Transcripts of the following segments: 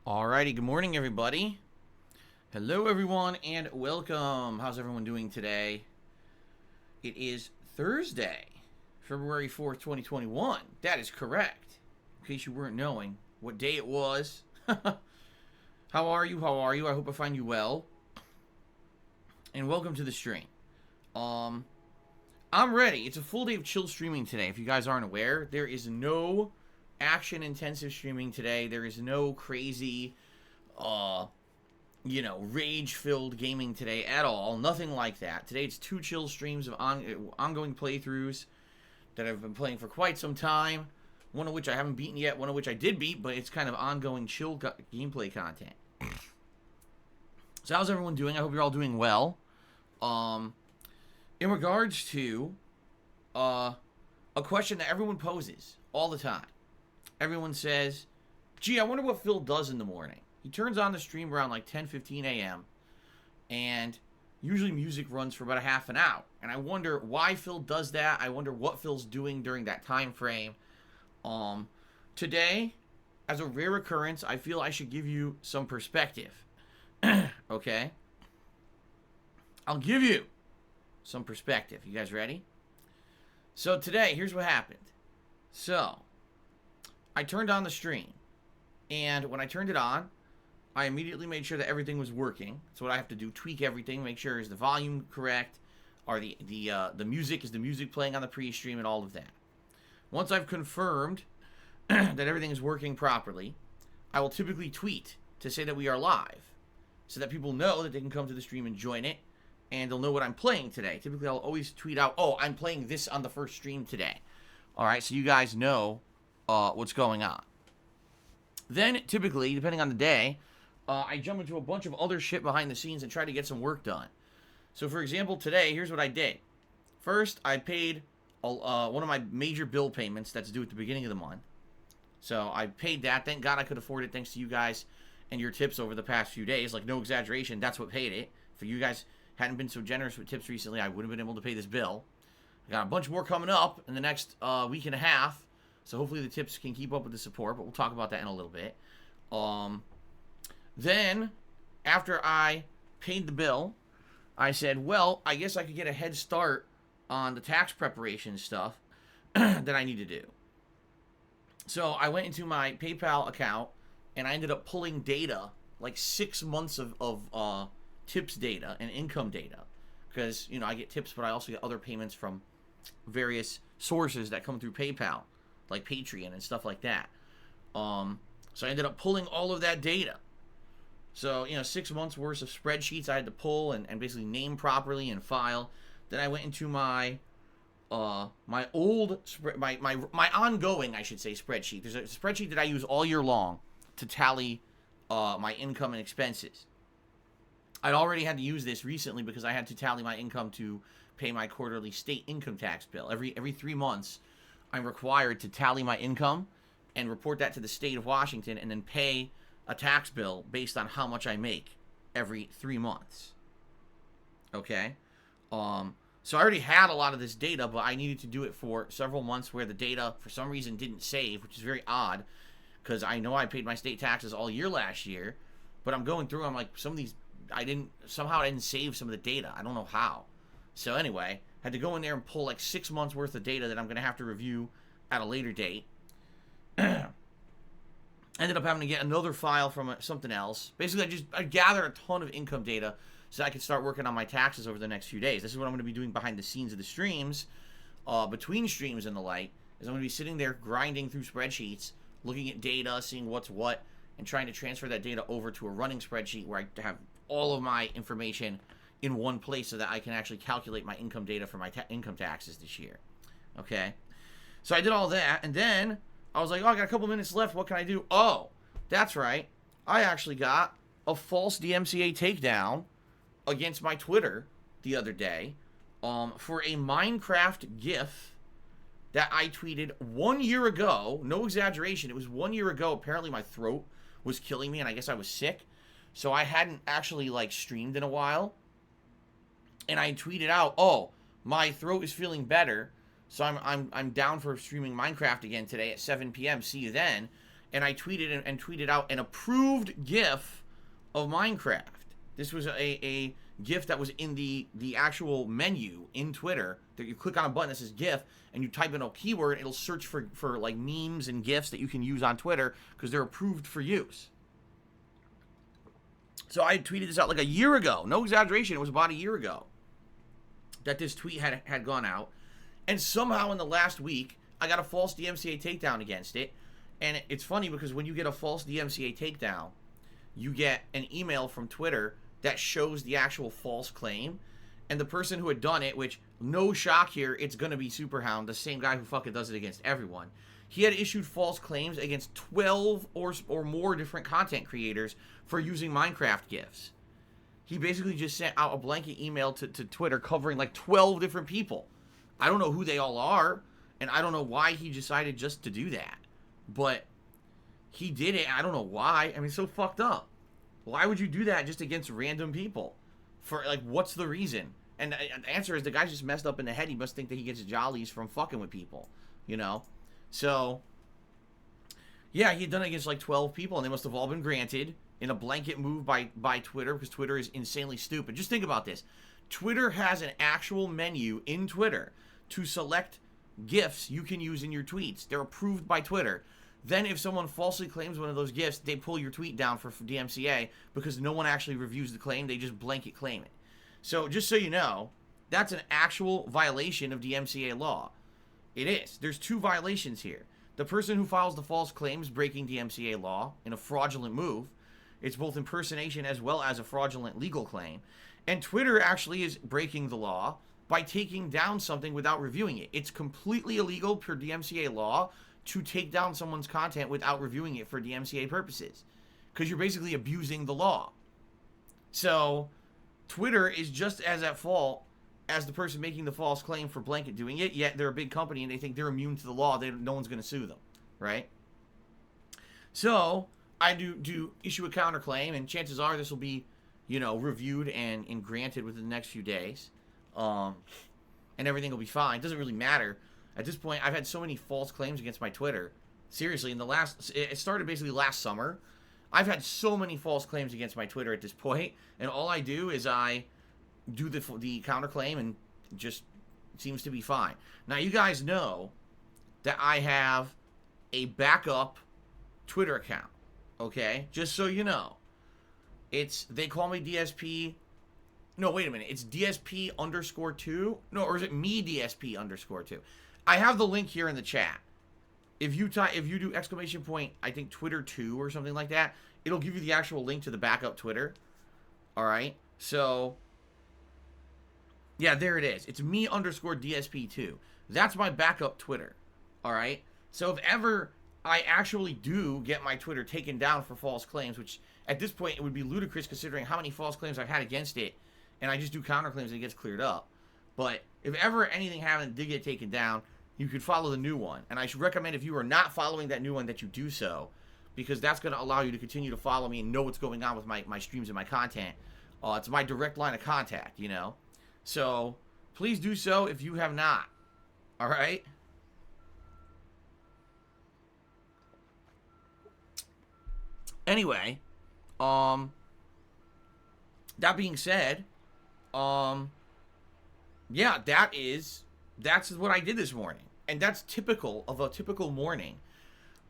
Alrighty, good morning everybody. Hello everyone and welcome. How's everyone doing today? It is Thursday, February 4th, 2021. That is correct. In case you weren't knowing what day it was. How are you? I hope I find you well. And welcome to the stream. I'm ready. It's a full day of chill streaming today. If you guys aren't aware, there is no action-intensive streaming today. There is no crazy, rage-filled gaming today at all. Nothing like that. Today it's two chill streams of ongoing playthroughs that I've been playing for quite some time. One of which I haven't beaten yet, one of which I did beat, but it's kind of ongoing chill gameplay content. So how's everyone doing? I hope you're all doing well. In regards to a question that everyone poses all the time. Everyone says, gee, I wonder what Phil does in the morning. He turns on the stream around like 10:15 a.m. and usually music runs for about a half an hour. And I wonder why Phil does that. I wonder what Phil's doing during that time frame. Today, as a rare occurrence, I feel I should give you some perspective. Okay? I'll give you some perspective. You guys ready? So today, here's what happened. So, I turned on the stream, and when I turned it on, I immediately made sure that everything was working. That's what I have to do, tweak everything, make sure is the volume correct, or the music, is the music playing on the pre-stream, and all of that. Once I've confirmed that everything is working properly, I will typically tweet to say that we are live, so that people know that they can come to the stream and join it, and they'll know what I'm playing today. Typically, I'll always tweet out, oh, I'm playing this on the first stream today. Alright, so you guys know what's going on. Then, typically, depending on the day, I jump into a bunch of other shit behind the scenes and try to get some work done. So, for example, today, here's what I did. First, I paid one of my major bill payments that's due at the beginning of the month. So, I paid that. Thank God I could afford it thanks to you guys and your tips over the past few days. Like, no exaggeration, that's what paid it. If you guys hadn't been so generous with tips recently, I wouldn't have been able to pay this bill. I got a bunch more coming up in the next week and a half. So hopefully the tips can keep up with the support, but we'll talk about that in a little bit. Then, after I paid the bill, I said, well, I guess I could get a head start on the tax preparation stuff that I need to do. So I went into my PayPal account, and I ended up pulling data, like 6 months of tips data and income data. Because, I get tips, but I also get other payments from various sources that come through PayPal, like Patreon and stuff like that. So I ended up pulling all of that data. So, 6 months worth of spreadsheets I had to pull and basically name properly and file. Then I went into my ongoing, I should say, spreadsheet. There's a spreadsheet that I use all year long to tally my income and expenses. I'd already had to use this recently because I had to tally my income to pay my quarterly state income tax bill. Every 3 months, I'm required to tally my income and report that to the state of Washington and then pay a tax bill based on how much I make every 3 months. Okay? So I already had a lot of this data, but I needed to do it for several months where the data, for some reason, didn't save, which is very odd because I know I paid my state taxes all year last year, but I'm going through, I'm like, some of these, I didn't save some of the data. I don't know how. So anyway, had to go in there and pull like 6 months worth of data that I'm going to have to review at a later date. Ended up having to get another file from something else. Basically, I gathered a ton of income data so I could start working on my taxes over the next few days. This is what I'm going to be doing behind the scenes of the streams, between streams and the like, is I'm going to be sitting there grinding through spreadsheets, looking at data, seeing what's what, and trying to transfer that data over to a running spreadsheet where I have all of my information in one place so that I can actually calculate my income data for my income taxes this year. Okay? So I did all that, and then I was like, oh, I got a couple minutes left. What can I do? Oh, that's right. I actually got a false DMCA takedown against my Twitter the other day for a Minecraft GIF that I tweeted 1 year ago. No exaggeration. It was 1 year ago. Apparently my throat was killing me, and I guess I was sick. So I hadn't actually, streamed in a while. And I tweeted out, oh, my throat is feeling better. So I'm down for streaming Minecraft again today at 7 p.m. See you then. and I tweeted and tweeted out an approved GIF of Minecraft. This was a GIF that was in the actual menu in Twitter, that you click on a button that says GIF, and you type in a keyword, it'll search for like memes and GIFs that you can use on Twitter because they're approved for use. So I tweeted this out like a year ago. No exaggeration, it was about a year ago that this tweet had gone out. And somehow in the last week, I got a false DMCA takedown against it. And it's funny because when you get a false DMCA takedown, you get an email from Twitter that shows the actual false claim. And the person who had done it, which, no shock here, it's going to be Superhound, the same guy who fucking does it against everyone. He had issued false claims against 12 or more different content creators for using Minecraft GIFs. He basically just sent out a blanket email to Twitter covering like 12 different people. I don't know who they all are, and I don't know why he decided just to do that. But he did it. I don't know why. I mean, it's so fucked up. Why would you do that just against random people? For, like, what's the reason? And the answer is the guy's just messed up in the head. He must think that he gets jollies from fucking with people, you know? So, yeah, he had done it against like 12 people, and they must have all been granted in a blanket move by Twitter, because Twitter is insanely stupid. Just think about this. Twitter has an actual menu in Twitter to select GIFs you can use in your tweets. They're approved by Twitter. Then if someone falsely claims one of those GIFs, they pull your tweet down for DMCA because no one actually reviews the claim. They just blanket claim it. So just so you know, that's an actual violation of DMCA law. It is. There's two violations here. The person who files the false claims breaking DMCA law in a fraudulent move. It's both impersonation as well as a fraudulent legal claim. And Twitter actually is breaking the law by taking down something without reviewing it. It's completely illegal per DMCA law to take down someone's content without reviewing it for DMCA purposes, because you're basically abusing the law. So Twitter is just as at fault as the person making the false claim for blanket doing it, yet they're a big company and they think they're immune to the law. No one's going to sue them, right? So I do issue a counterclaim, and chances are this will be, you know, reviewed and granted within the next few days. And everything will be fine. It doesn't really matter. At this point, I've had so many false claims against my Twitter. Seriously, it started basically last summer. I've had so many false claims against my Twitter at this point, and all I do is I do the counterclaim, and it just seems to be fine. Now, you guys know that I have a backup Twitter account, okay? Just so you know. They call me DSP. No, wait a minute. It's DSP_2? No, or is it me DSP_2? I have the link here in the chat. If you do exclamation point, I think Twitter 2 or something like that, it'll give you the actual link to the backup Twitter. All right. So, yeah, there it is. It's me_DSP2. That's my backup Twitter. All right. So if ever I actually do get my Twitter taken down for false claims, which at this point it would be ludicrous considering how many false claims I've had against it, and I just do counterclaims and it gets cleared up. But if ever anything did get taken down, you could follow the new one. And I should recommend, if you are not following that new one, that you do so, because that's going to allow you to continue to follow me and know what's going on with my streams and my content. It's my direct line of contact, you know. So please do so if you have not. All right? Anyway, that being said, yeah, that's what I did this morning. And that's typical of a typical morning.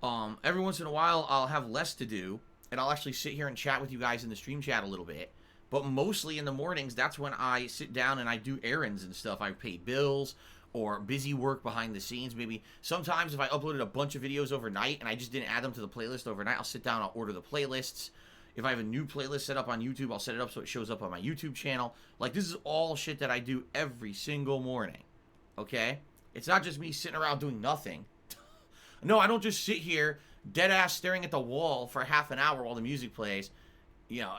Every once in a while, I'll have less to do, and I'll actually sit here and chat with you guys in the stream chat a little bit. But mostly in the mornings, that's when I sit down and I do errands and stuff. I pay bills or busy work behind the scenes. Maybe sometimes if I uploaded a bunch of videos overnight and I just didn't add them to the playlist overnight, I'll sit down, I'll order the playlists. If I have a new playlist set up on YouTube, I'll set it up so it shows up on my YouTube channel. Like, this is all shit that I do every single morning, okay? It's not just me sitting around doing nothing. No, I don't just sit here dead ass staring at the wall for half an hour while the music plays. You know,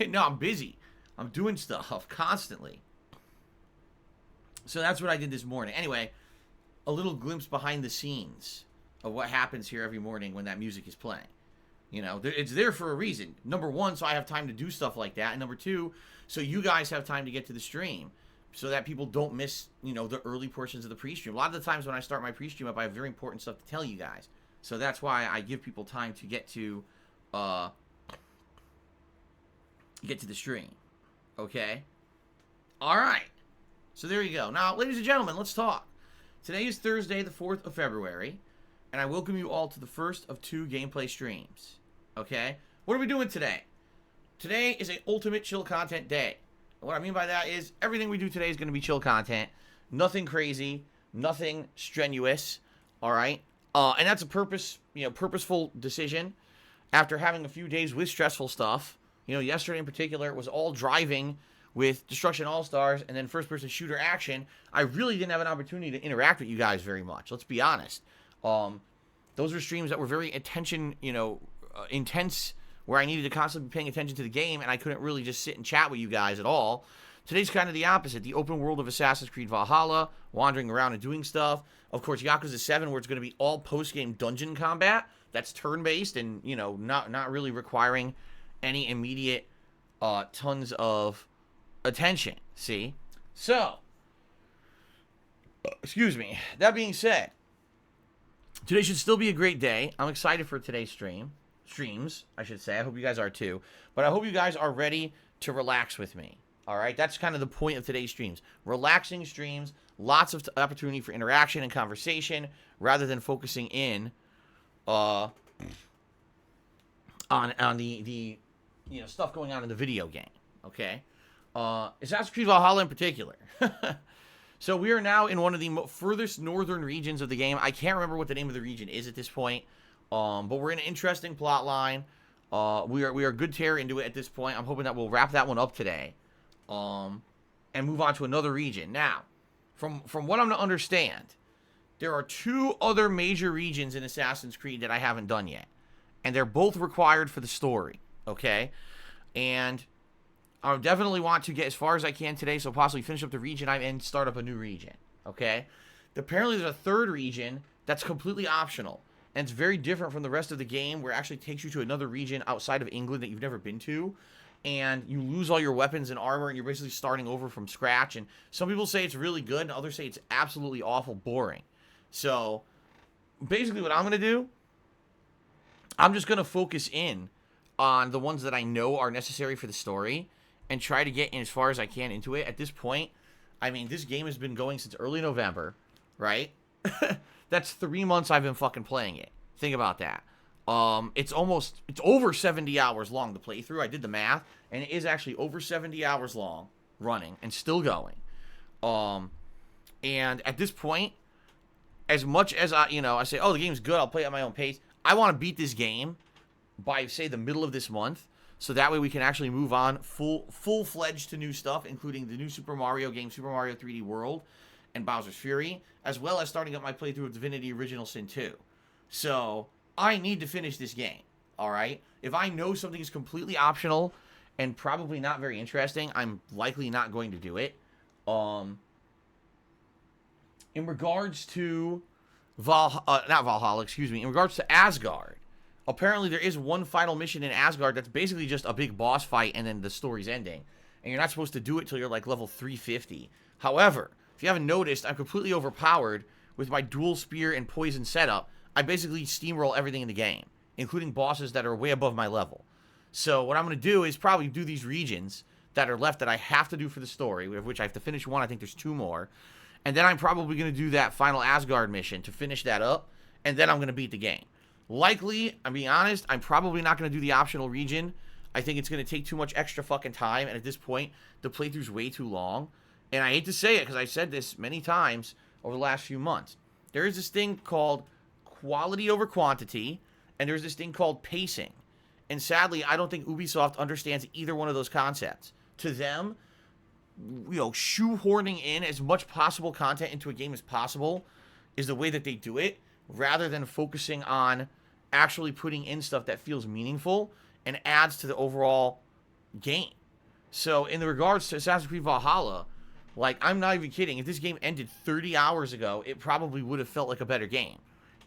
no, I'm busy. I'm doing stuff constantly. So that's what I did this morning. Anyway, a little glimpse behind the scenes of what happens here every morning when that music is playing. You know, it's there for a reason. Number one, so I have time to do stuff like that. And number two, so you guys have time to get to the stream, so that people don't miss, you know, the early portions of the pre-stream. A lot of the times when I start my pre-stream up, I have very important stuff to tell you guys. So that's why I give people time to get to the stream. Okay? All right. So there you go. Now, ladies and gentlemen, let's talk. Today is Thursday, the 4th of February, and I welcome you all to the first of 2 gameplay streams. Okay? What are we doing today? Today is an ultimate chill content day. What I mean by that is everything we do today is going to be chill content. Nothing crazy, nothing strenuous, all right? And that's a purposeful decision after having a few days with stressful stuff. Yesterday in particular, it was all driving with Destruction All-Stars and then first-person shooter action. I really didn't have an opportunity to interact with you guys very much. Let's be honest. Those were streams that were very intense, where I needed to constantly be paying attention to the game, and I couldn't really just sit and chat with you guys at all. Today's kind of the opposite. The open world of Assassin's Creed Valhalla, wandering around and doing stuff. Of course, Yakuza 7, where it's going to be all post-game dungeon combat. That's turn-based and, not really requiring any immediate tons of attention. See? So, excuse me. That being said, today should still be a great day. I'm excited for today's streams, I should say. I hope you guys are too. But I hope you guys are ready to relax with me. All right? That's kind of the point of today's streams. Relaxing streams, lots of opportunity for interaction and conversation, rather than focusing in on the stuff going on in the video game. Okay? Assassin's Creed Valhalla in particular. So we are now in one of the furthest northern regions of the game. I can't remember what the name of the region is at this point. But we're in an interesting plot line. We are good tear into it at this point. I'm hoping that we'll wrap that one up today. And move on to another region. Now, from what I'm to understand, there are 2 other major regions in Assassin's Creed that I haven't done yet. And they're both required for the story. Okay? And I definitely want to get as far as I can today, so possibly finish up the region I'm in, start up a new region. Okay? Apparently there's a 3rd region that's completely optional. And it's very different from the rest of the game, where it actually takes you to another region outside of England that you've never been to. And you lose all your weapons and armor, and you're basically starting over from scratch. And some people say it's really good, and others say it's absolutely awful boring. So, basically what I'm going to do, I'm just going to focus in on the ones that I know are necessary for the story, and try to get in as far as I can into it. At this point, I mean, this game has been going since early November, right? That's 3 months I've been fucking playing it. Think about that. It's over 70 hours long to play through. I did the math, and it is actually over 70 hours long, running, and still going. And at this point, as much as I say, oh, the game's good, I'll play it at my own pace, I want to beat this game by, say, the middle of this month, so that way we can actually move on full-fledged to new stuff, including the new Super Mario game, Super Mario 3D World, and Bowser's Fury, as well as starting up my playthrough of Divinity Original Sin 2. So, I need to finish this game, alright? If I know something is completely optional and probably not very interesting, I'm likely not going to do it. In regards to in regards to Asgard, apparently there is one final mission in Asgard that's basically just a big boss fight and then the story's ending. And you're not supposed to do it till you're like level 350. However, if you haven't noticed, I'm completely overpowered with my dual spear and poison setup. I basically steamroll everything in the game, including bosses that are way above my level. So what I'm going to do is probably do these regions that are left that I have to do for the story, of which I have to finish 1. I think there's 2 more. And then I'm probably going to do that final Asgard mission to finish that up, and then I'm going to beat the game. Likely, I'm being honest, I'm probably not going to do the optional region. I think it's going to take too much extra fucking time, and at this point, the playthrough's way too long. And I hate to say it, because I've said this many times over the last few months. There is this thing called quality over quantity, and there's this thing called pacing. And sadly, I don't think Ubisoft understands either one of those concepts. To them, shoehorning in as much possible content into a game as possible is the way that they do it, rather than focusing on actually putting in stuff that feels meaningful and adds to the overall game. So, in the regards to Assassin's Creed Valhalla, like, I'm not even kidding. If this game ended 30 hours ago, it probably would have felt like a better game.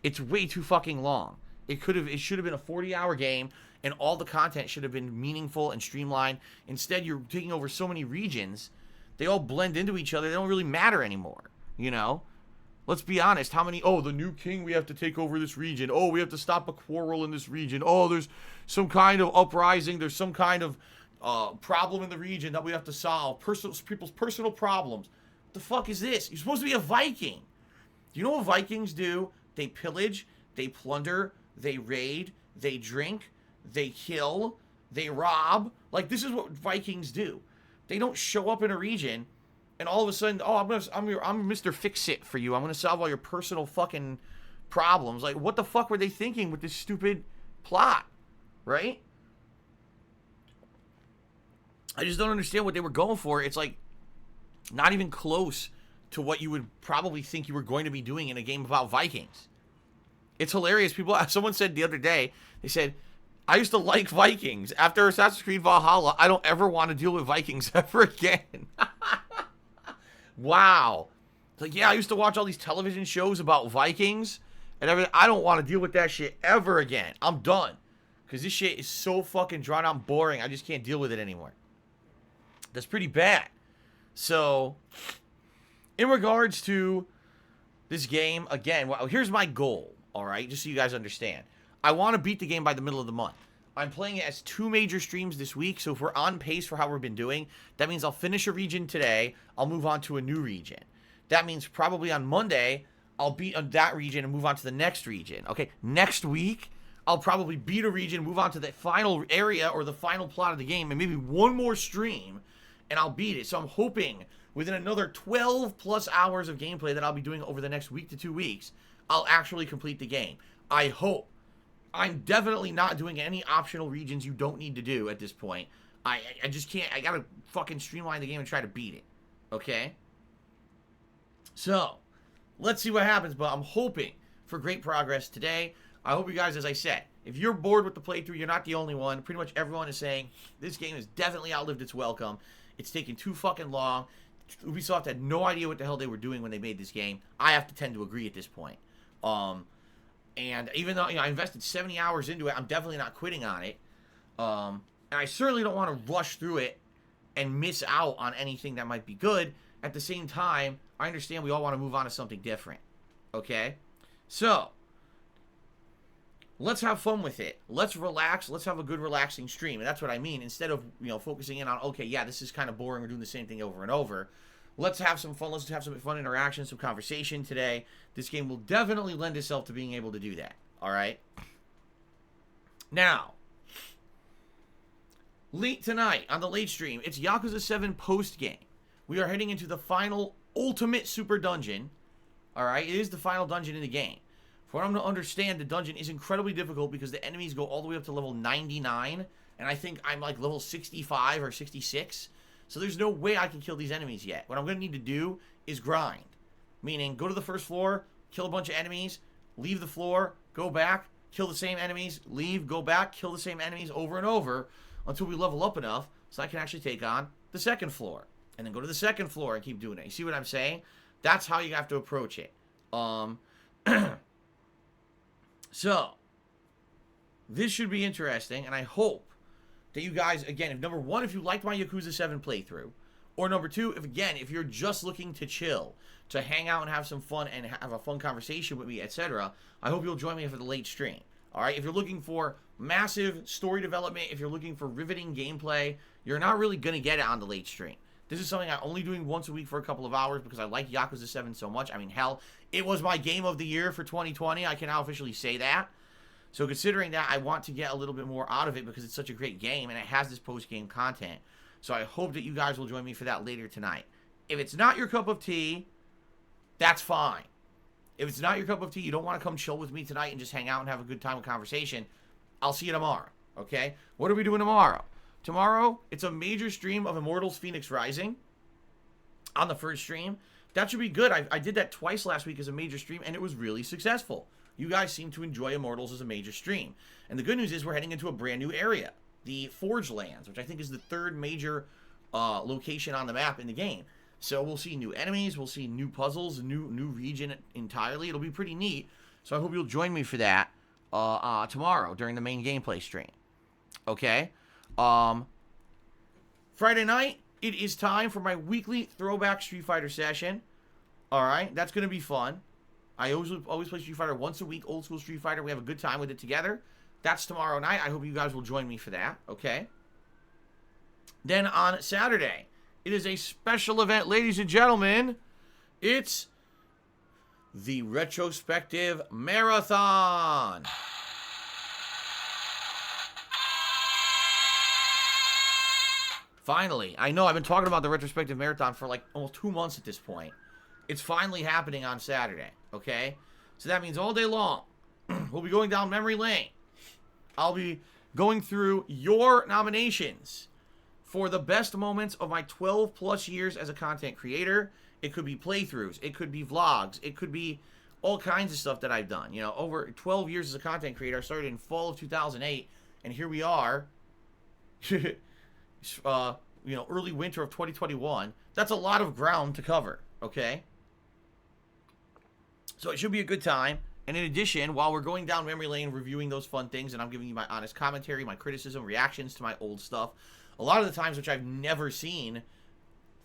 It's way too fucking long. It should have been a 40-hour game, and all the content should have been meaningful and streamlined. Instead, you're taking over so many regions, they all blend into each other. They don't really matter anymore, Let's be honest. How many? Oh, the new king. We have to take over this region. Oh, we have to stop a quarrel in this region. Oh, there's some kind of uprising. There's some kind of problem in the region that we have to solve. People's personal problems. What the fuck is this? You're supposed to be a Viking. Do you know what Vikings do? They pillage, they plunder, they raid, they drink, they kill, they rob. Like, this is what Vikings do. They don't show up in a region and all of a sudden, oh, I'm Mr. Fix-It for you. I'm gonna solve all your personal fucking problems. Like, what the fuck were they thinking with this stupid plot, right? I just don't understand what they were going for. It's like not even close to what you would probably think you were going to be doing in a game about Vikings. It's hilarious. Someone said the other day, they said, I used to like Vikings. After Assassin's Creed Valhalla, I don't ever want to deal with Vikings ever again. Wow. It's like, yeah, I used to watch all these television shows about Vikings and everything. I don't want to deal with that shit ever again. I'm done. Because this shit is so fucking drawn out and boring. I just can't deal with it anymore. That's pretty bad. So, in regards to this game, again, well, here's my goal, all right? Just so you guys understand. I want to beat the game by the middle of the month. I'm playing it as 2 major streams this week, so if we're on pace for how we've been doing, that means I'll finish a region today, I'll move on to a new region. That means probably on Monday, I'll beat that region and move on to the next region. Okay, next week, I'll probably beat a region, move on to the final area or the final plot of the game, and maybe one more stream, and I'll beat it. So I'm hoping within another 12 plus hours of gameplay that I'll be doing over the next week to 2 weeks, I'll actually complete the game. I hope. I'm definitely not doing any optional regions you don't need to do at this point. I just can't. I gotta fucking streamline the game and try to beat it. Okay? So, let's see what happens, but I'm hoping for great progress today. I hope you guys, as I said, if you're bored with the playthrough, you're not the only one. Pretty much everyone is saying this game has definitely outlived its welcome. It's taken too fucking long. Ubisoft had no idea what the hell they were doing when they made this game. I have to tend to agree at this point. And even though, I invested 70 hours into it, I'm definitely not quitting on it. And I certainly don't want to rush through it and miss out on anything that might be good. At the same time, I understand we all want to move on to something different. Okay? So, let's have fun with it. Let's relax. Let's have a good, relaxing stream. And that's what I mean. Instead of, focusing in on, okay, yeah, this is kind of boring. We're doing the same thing over and over. Let's have some fun. Let's have some fun interaction, some conversation today. This game will definitely lend itself to being able to do that. All right? Now, late tonight on the late stream, it's Yakuza 7 post-game. We are heading into the final ultimate super dungeon. All right? It is the final dungeon in the game. For what I'm to understand, the dungeon is incredibly difficult because the enemies go all the way up to level 99. And I think I'm like level 65 or 66. So there's no way I can kill these enemies yet. What I'm going to need to do is grind. Meaning, go to the first floor, kill a bunch of enemies, leave the floor, go back, kill the same enemies, leave, go back, kill the same enemies over and over until we level up enough so I can actually take on the second floor. And then go to the second floor and keep doing it. You see what I'm saying? That's how you have to approach it. So, this should be interesting, and I hope that you guys, again, if number one, if you liked my Yakuza 7 playthrough, or number two, if you're just looking to chill, to hang out and have some fun and have a fun conversation with me, etc., I hope you'll join me for the late stream. All right, if you're looking for massive story development, if you're looking for riveting gameplay, you're not really going to get it on the late stream. This is something I'm only doing once a week for a couple of hours because I like Yakuza 7 so much. I mean, hell, it was my game of the year for 2020. I can now officially say that. So considering that, I want to get a little bit more out of it because it's such a great game and it has this post-game content. So I hope that you guys will join me for that later tonight. If it's not your cup of tea, that's fine. If it's not your cup of tea, you don't want to come chill with me tonight and just hang out and have a good time of conversation, I'll see you tomorrow, okay? What are we doing tomorrow? Tomorrow, it's a major stream of Immortals Phoenix Rising on the first stream. That should be good. I did that twice last week as a major stream, and it was really successful. You guys seem to enjoy Immortals as a major stream. And the good news is we're heading into a brand new area, the Forge Lands, which I think is the third major location on the map in the game. So we'll see new enemies, we'll see new puzzles, new region entirely. It'll be pretty neat. So I hope you'll join me for that tomorrow during the main gameplay stream. Okay? Friday night, it is time for my weekly throwback Street Fighter session. Alright, that's going to be fun. I always play Street Fighter once a week, old school Street Fighter. We have a good time with it together. That's tomorrow night. I hope you guys will join me for that, okay? Then on Saturday, it is a special event, ladies and gentlemen. It's the Retrospective Marathon. Finally. I know I've been talking about the Retrospective Marathon for like almost 2 months at this point. It's finally happening on Saturday, okay? So that means all day long, we'll be going down memory lane. I'll be going through your nominations for the best moments of my 12 plus years as a content creator. It could be playthroughs, it could be vlogs, it could be all kinds of stuff that I've done. You know, over 12 years as a content creator. I started in fall of 2008, and here we are, you know, early winter of 2021. That's a lot of ground to cover, okay? So it should be a good time. And in addition, while we're going down memory lane, reviewing those fun things, and I'm giving you my honest commentary, my criticism, reactions to my old stuff, a lot of the times which I've never seen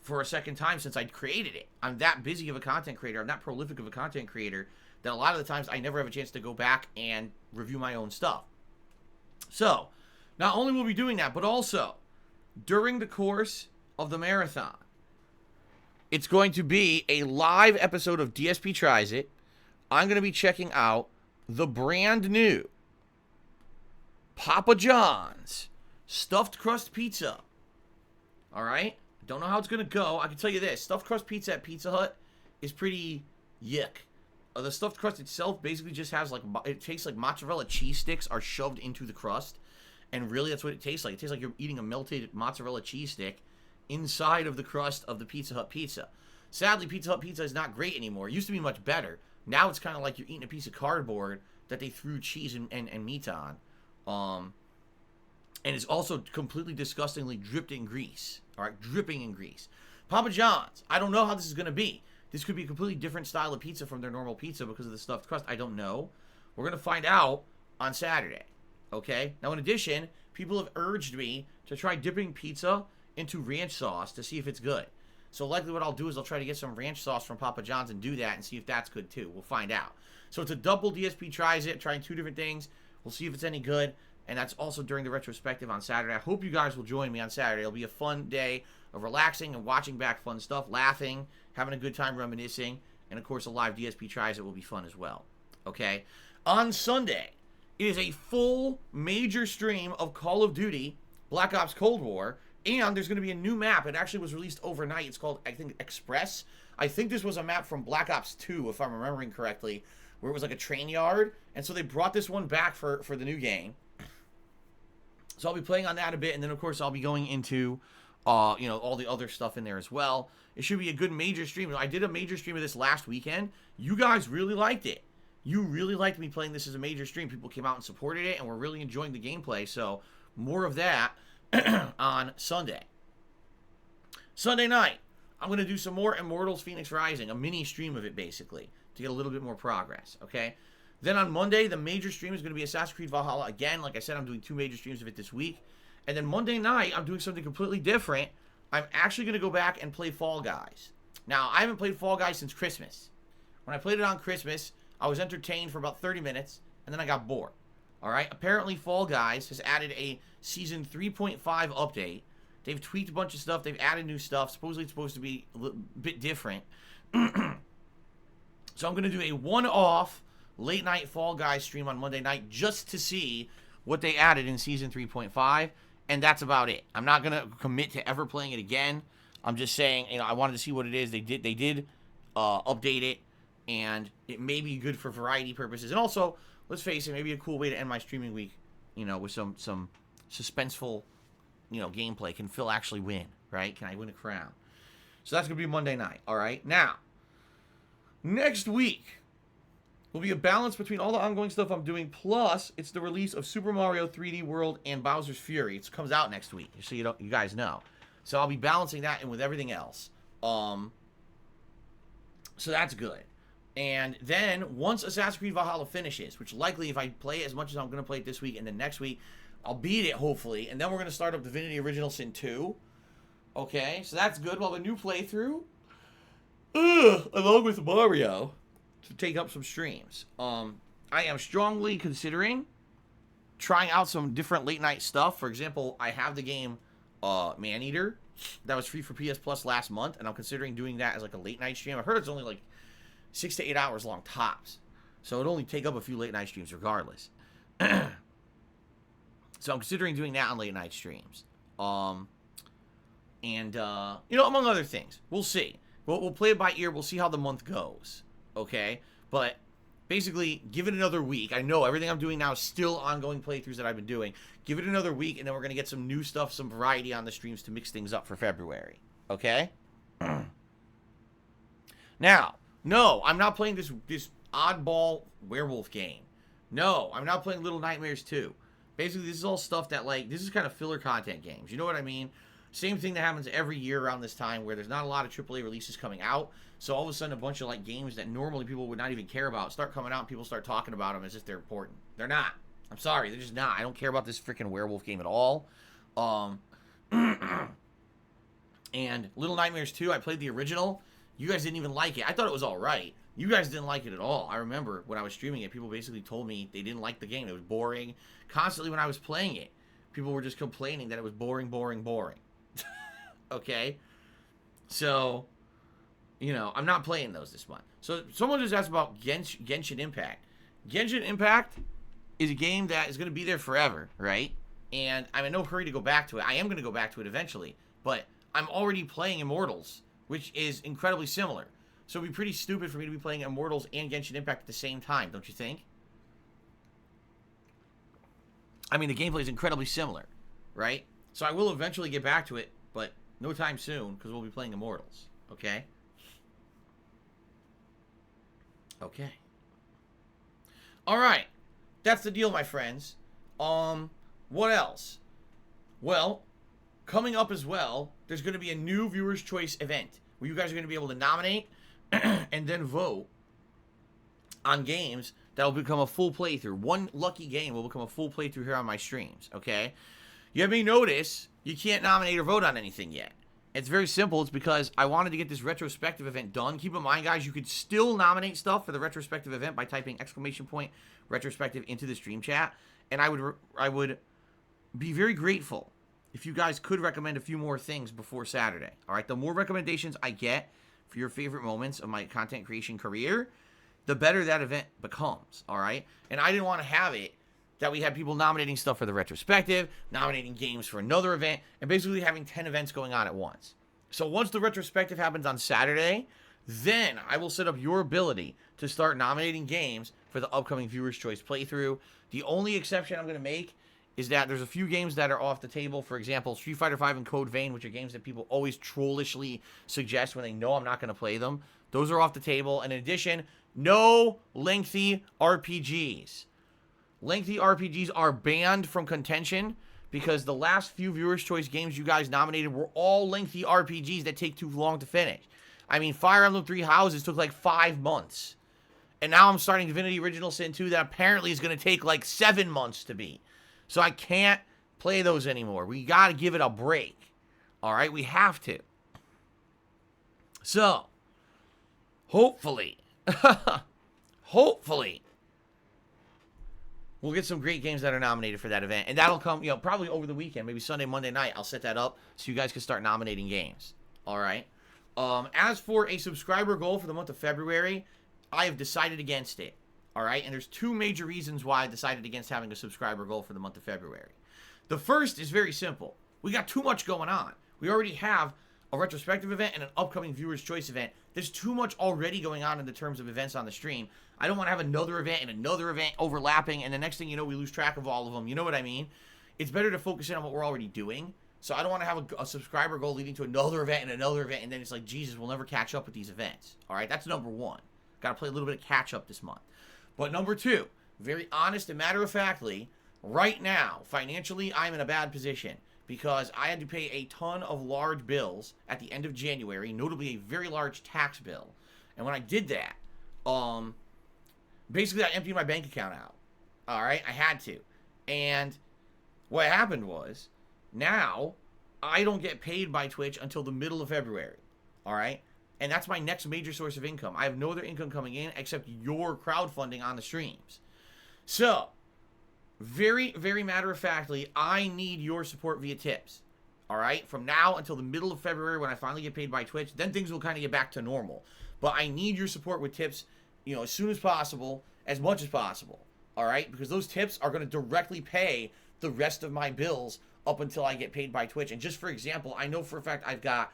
for a second time since I'd created it. I'm that busy of a content creator, I'm that prolific of a content creator, that a lot of the times I never have a chance to go back and review my own stuff. So, not only will we be doing that, but also, during the course of the marathon, it's going to be a live episode of DSP Tries It. I'm going to be checking out the brand new Papa John's Stuffed Crust Pizza. All right? Don't know how it's going to go. I can tell you this. Stuffed Crust Pizza at Pizza Hut is pretty yuck. The stuffed crust itself basically just has like, it tastes like mozzarella cheese sticks are shoved into the crust. And really that's what it tastes like. It tastes like you're eating a melted mozzarella cheese stick inside of the crust of the Pizza Hut pizza. Sadly, Pizza Hut pizza is not great anymore. It used to be much better. Now it's kind of like you're eating a piece of cardboard that they threw cheese and meat on. And it's also completely disgustingly dripped in grease. All right, dripping in grease. Papa John's, I don't know how this is going to be. This could be a completely different style of pizza from their normal pizza because of the stuffed crust. I don't know. We're going to find out on Saturday. Okay? Now, in addition, people have urged me to try dipping pizza into ranch sauce to see if it's good. So likely what I'll do is I'll try to get some ranch sauce from Papa John's and do that and see if that's good too. We'll find out. So it's a double DSP Tries It, trying 2 different things. We'll see if it's any good. And that's also during the retrospective on Saturday. I hope you guys will join me on Saturday. It'll be a fun day of relaxing and watching back fun stuff, laughing, having a good time reminiscing. And of course, a live DSP Tries It will be fun as well. Okay? On Sunday, it is a full major stream of Call of Duty Black Ops Cold War. And there's going to be a new map. It actually was released overnight. It's called, I think, Express. I think this was a map from Black Ops 2, if I'm remembering correctly, where it was like a train yard. And so they brought this one back for the new game. So I'll be playing on that a bit. And then, of course, I'll be going into, you know, all the other stuff in there as well. It should be a good major stream. I did a major stream of this last weekend. You guys really liked it. You really liked me playing this as a major stream. People came out and supported it, and we're really enjoying the gameplay. So more of that on Sunday. Sunday night, I'm going to do some more Immortals Phoenix Rising, a mini stream of it basically, to get a little bit more progress, okay? Then on Monday, the major stream is going to be Assassin's Creed Valhalla again. Like I said, I'm doing 2 major streams of it this week. And then Monday night, I'm doing something completely different. I'm actually going to go back and play Fall Guys. Now, I haven't played Fall Guys since Christmas. When I played it on Christmas, I was entertained for about 30 minutes, and then I got bored. All right? Apparently, Fall Guys has added a Season 3.5 update. They've tweaked a bunch of stuff. They've added new stuff. Supposedly, it's supposed to be a bit different. So I'm going to do a one-off late-night Fall Guys stream on Monday night just to see what they added in Season 3.5, and that's about it. I'm not going to commit to ever playing it again. I'm just saying, you know, I wanted to see what it is. They did update it, and it may be good for variety purposes. And also, let's face it, maybe a cool way to end my streaming week, you know, with some suspenseful, you know, gameplay. Can Phil actually win, right? Can I win a crown? So that's going to be Monday night, all right? Now, next week will be a balance between all the ongoing stuff I'm doing, plus it's the release of Super Mario 3D World and Bowser's Fury. It comes out next week, so you guys know. So I'll be balancing that in with everything else. So that's good. And then, once Assassin's Creed Valhalla finishes, which likely if I play it as much as I'm going to play it this week and then next week, I'll beat it, hopefully. And then we're going to start up Divinity Original Sin 2. Okay, so that's good. We'll have a new playthrough. Along with Mario. to take up some streams. I am strongly considering trying out some different late night stuff. For example, I have the game Maneater that was free for PS Plus last month, and I'm considering doing that as like a late night stream. I heard it's only like 6 to 8 hours long tops, so it'd only take up a few late night streams regardless. So I'm considering doing that on late night streams. And you know, among other things, we'll see. We'll play it by ear. We'll see how the month goes. Okay, but basically, give it another week. I know everything I'm doing now is still ongoing playthroughs that I've been doing. Give it another week, and then we're going to get some new stuff, some variety on the streams to mix things up for February. Okay? Now, no, I'm not playing this oddball werewolf game. No, I'm not playing Little Nightmares 2. Basically, this is all stuff that, like, this is kind of filler content games. You know what I mean? Same thing that happens every year around this time where there's not a lot of AAA releases coming out. So all of a sudden, a bunch of, like, games that normally people would not even care about start coming out, and people start talking about them as if they're important. They're not. I'm sorry. They're just not. I don't care about this freaking werewolf game at all. And Little Nightmares 2, I played the original. You guys didn't even like it. I thought it was all right. You guys didn't like it at all. I remember when I was streaming it, people basically told me they didn't like the game. It was boring. Constantly when I was playing it, people were just complaining that it was boring, boring, boring. Okay? So, you know, I'm not playing those this month. So someone just asked about Genshin Impact. Genshin Impact is a game that is going to be there forever, right? And I'm in no hurry to go back to it. I am going to go back to it eventually. But I'm already playing Immortals, which is incredibly similar. So it'd be pretty stupid for me to be playing Immortals and Genshin Impact at the same time, don't you think? I mean, the gameplay is incredibly similar, right? So I will eventually get back to it, but no time soon, because we'll be playing Immortals, okay? Okay. Alright. That's the deal, my friends. What else? Well, coming up as well, there's going to be a new Viewer's Choice event where you guys are going to be able to nominate and then vote on games that will become a full playthrough. One lucky game will become a full playthrough here on my streams, okay? You may notice you can't nominate or vote on anything yet. It's very simple. It's because I wanted to get this retrospective event done. Keep in mind, guys, you could still nominate stuff for the retrospective event by typing !retrospective into the stream chat. And I would be very grateful if you guys could recommend a few more things before Saturday. All right, the more recommendations I get for your favorite moments of my content creation career, the better that event becomes. All right, and I didn't want to have it that we had people nominating stuff for the retrospective, nominating games for another event, and basically having 10 events going on at once. So once the retrospective happens on Saturday, then I will set up your ability to start nominating games for the upcoming Viewer's Choice playthrough. The only exception I'm going to make is that there's a few games that are off the table. For example, Street Fighter V and Code Vein, which are games that people always trollishly suggest when they know I'm not going to play them. Those are off the table. And in addition, no lengthy RPGs. Lengthy RPGs are banned from contention because the last few Viewer's Choice games you guys nominated were all lengthy RPGs that take too long to finish. I mean, Fire Emblem 3 Houses took like 5 months. And now I'm starting Divinity Original Sin 2 that apparently is going to take like 7 months to beat. So I can't play those anymore. We got to give it a break. All right? We have to. So, hopefully, we'll get some great games that are nominated for that event. And that'll come, you know, probably over the weekend. Maybe Sunday, Monday night. I'll set that up so you guys can start nominating games. All right? As for a subscriber goal for the month of February, I have decided against it. All right? And there's 2 major reasons why I decided against having a subscriber goal for the month of February. The first is very simple. We got too much going on. We already have a retrospective event and an upcoming Viewer's Choice event. There's too much already going on in the terms of events on the stream. I don't want to have another event and another event overlapping, and the next thing you know, we lose track of all of them. You know what I mean? It's better to focus in on what we're already doing. So I don't want to have a subscriber goal leading to another event, and then it's like, Jesus, we'll never catch up with these events. All right? That's number 1. Got to play a little bit of catch-up this month. But number 2, very honest and matter-of-factly, right now, financially, I'm in a bad position because I had to pay a ton of large bills at the end of January, notably a very large tax bill. And when I did that, basically I emptied my bank account out. All right? I had to. And what happened was, now I don't get paid by Twitch until the middle of February. All right? And that's my next major source of income. I have no other income coming in except your crowdfunding on the streams. So, very, very matter-of-factly, I need your support via tips. All right? From now until the middle of February when I finally get paid by Twitch, then things will kind of get back to normal. But I need your support with tips, you know, as soon as possible, as much as possible. All right? Because those tips are going to directly pay the rest of my bills up until I get paid by Twitch. And just for example, I know for a fact I've got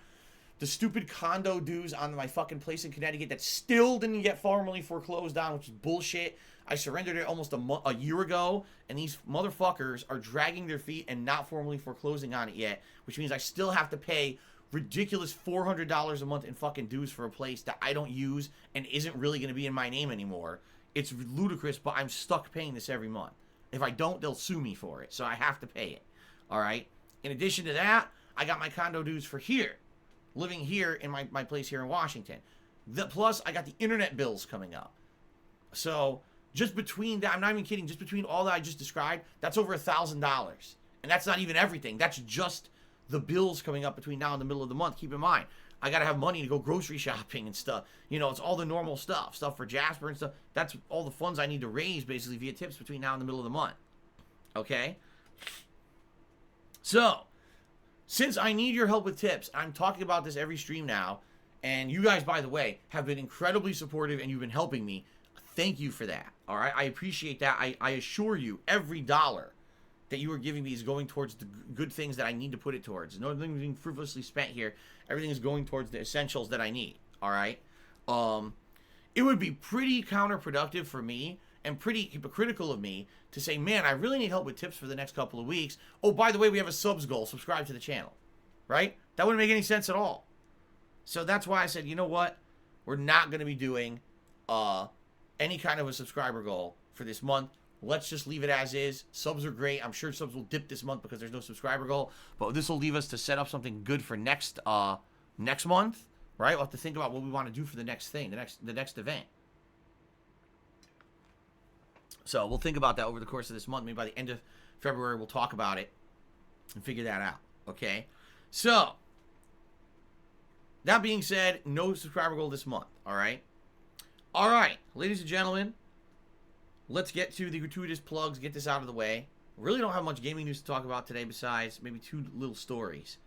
the stupid condo dues on my fucking place in Connecticut that still didn't get formally foreclosed on, which is bullshit. I surrendered it almost a year ago, and these motherfuckers are dragging their feet and not formally foreclosing on it yet, which means I still have to pay ridiculous $400 a month in fucking dues for a place that I don't use and isn't really going to be in my name anymore. It's ludicrous, but I'm stuck paying this every month. If I don't, they'll sue me for it, so I have to pay it. All right? In addition to that, I got my condo dues for here, living here in my place here in Washington. Plus, I got the internet bills coming up. So, just between that, I'm not even kidding, just between all that I just described, that's over $1,000. And that's not even everything. That's just the bills coming up between now and the middle of the month. Keep in mind, I got to have money to go grocery shopping and stuff. You know, it's all the normal stuff for Jasper and stuff. That's all the funds I need to raise, basically, via tips between now and the middle of the month. Okay? So, since I need your help with tips, I'm talking about this every stream now, and you guys, by the way, have been incredibly supportive and you've been helping me. Thank you for that. All right? I appreciate that. I assure you, every dollar that you are giving me is going towards the good things that I need to put it towards. Nothing being frivolously spent here. Everything is going towards the essentials that I need. All right? It would be pretty counterproductive for me and pretty hypocritical of me to say, man, I really need help with tips for the next couple of weeks. Oh, by the way, we have a subs goal. Subscribe to the channel. Right? That wouldn't make any sense at all. So that's why I said, you know what? We're not going to be doing any kind of a subscriber goal for this month. Let's just leave it as is. Subs are great. I'm sure subs will dip this month because there's no subscriber goal. But this will leave us to set up something good for next month. Right? We'll have to think about what we want to do for the next thing, the next event. So we'll think about that over the course of this month. Maybe by the end of February, we'll talk about it and figure that out. Okay? So, that being said, no subscriber goal this month. All right? All right, ladies and gentlemen, let's get to the gratuitous plugs, get this out of the way. Really don't have much gaming news to talk about today besides maybe two little stories.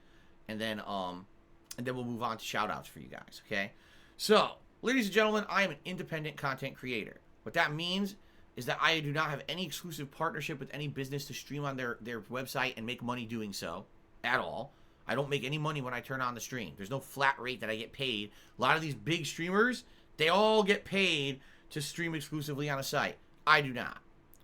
And then we'll move on to shout-outs for you guys, okay? So, ladies and gentlemen, I am an independent content creator. What that means is that I do not have any exclusive partnership with any business to stream on their website and make money doing so at all. I don't make any money when I turn on the stream. There's no flat rate that I get paid. A lot of these big streamers, they all get paid to stream exclusively on a site. I do not,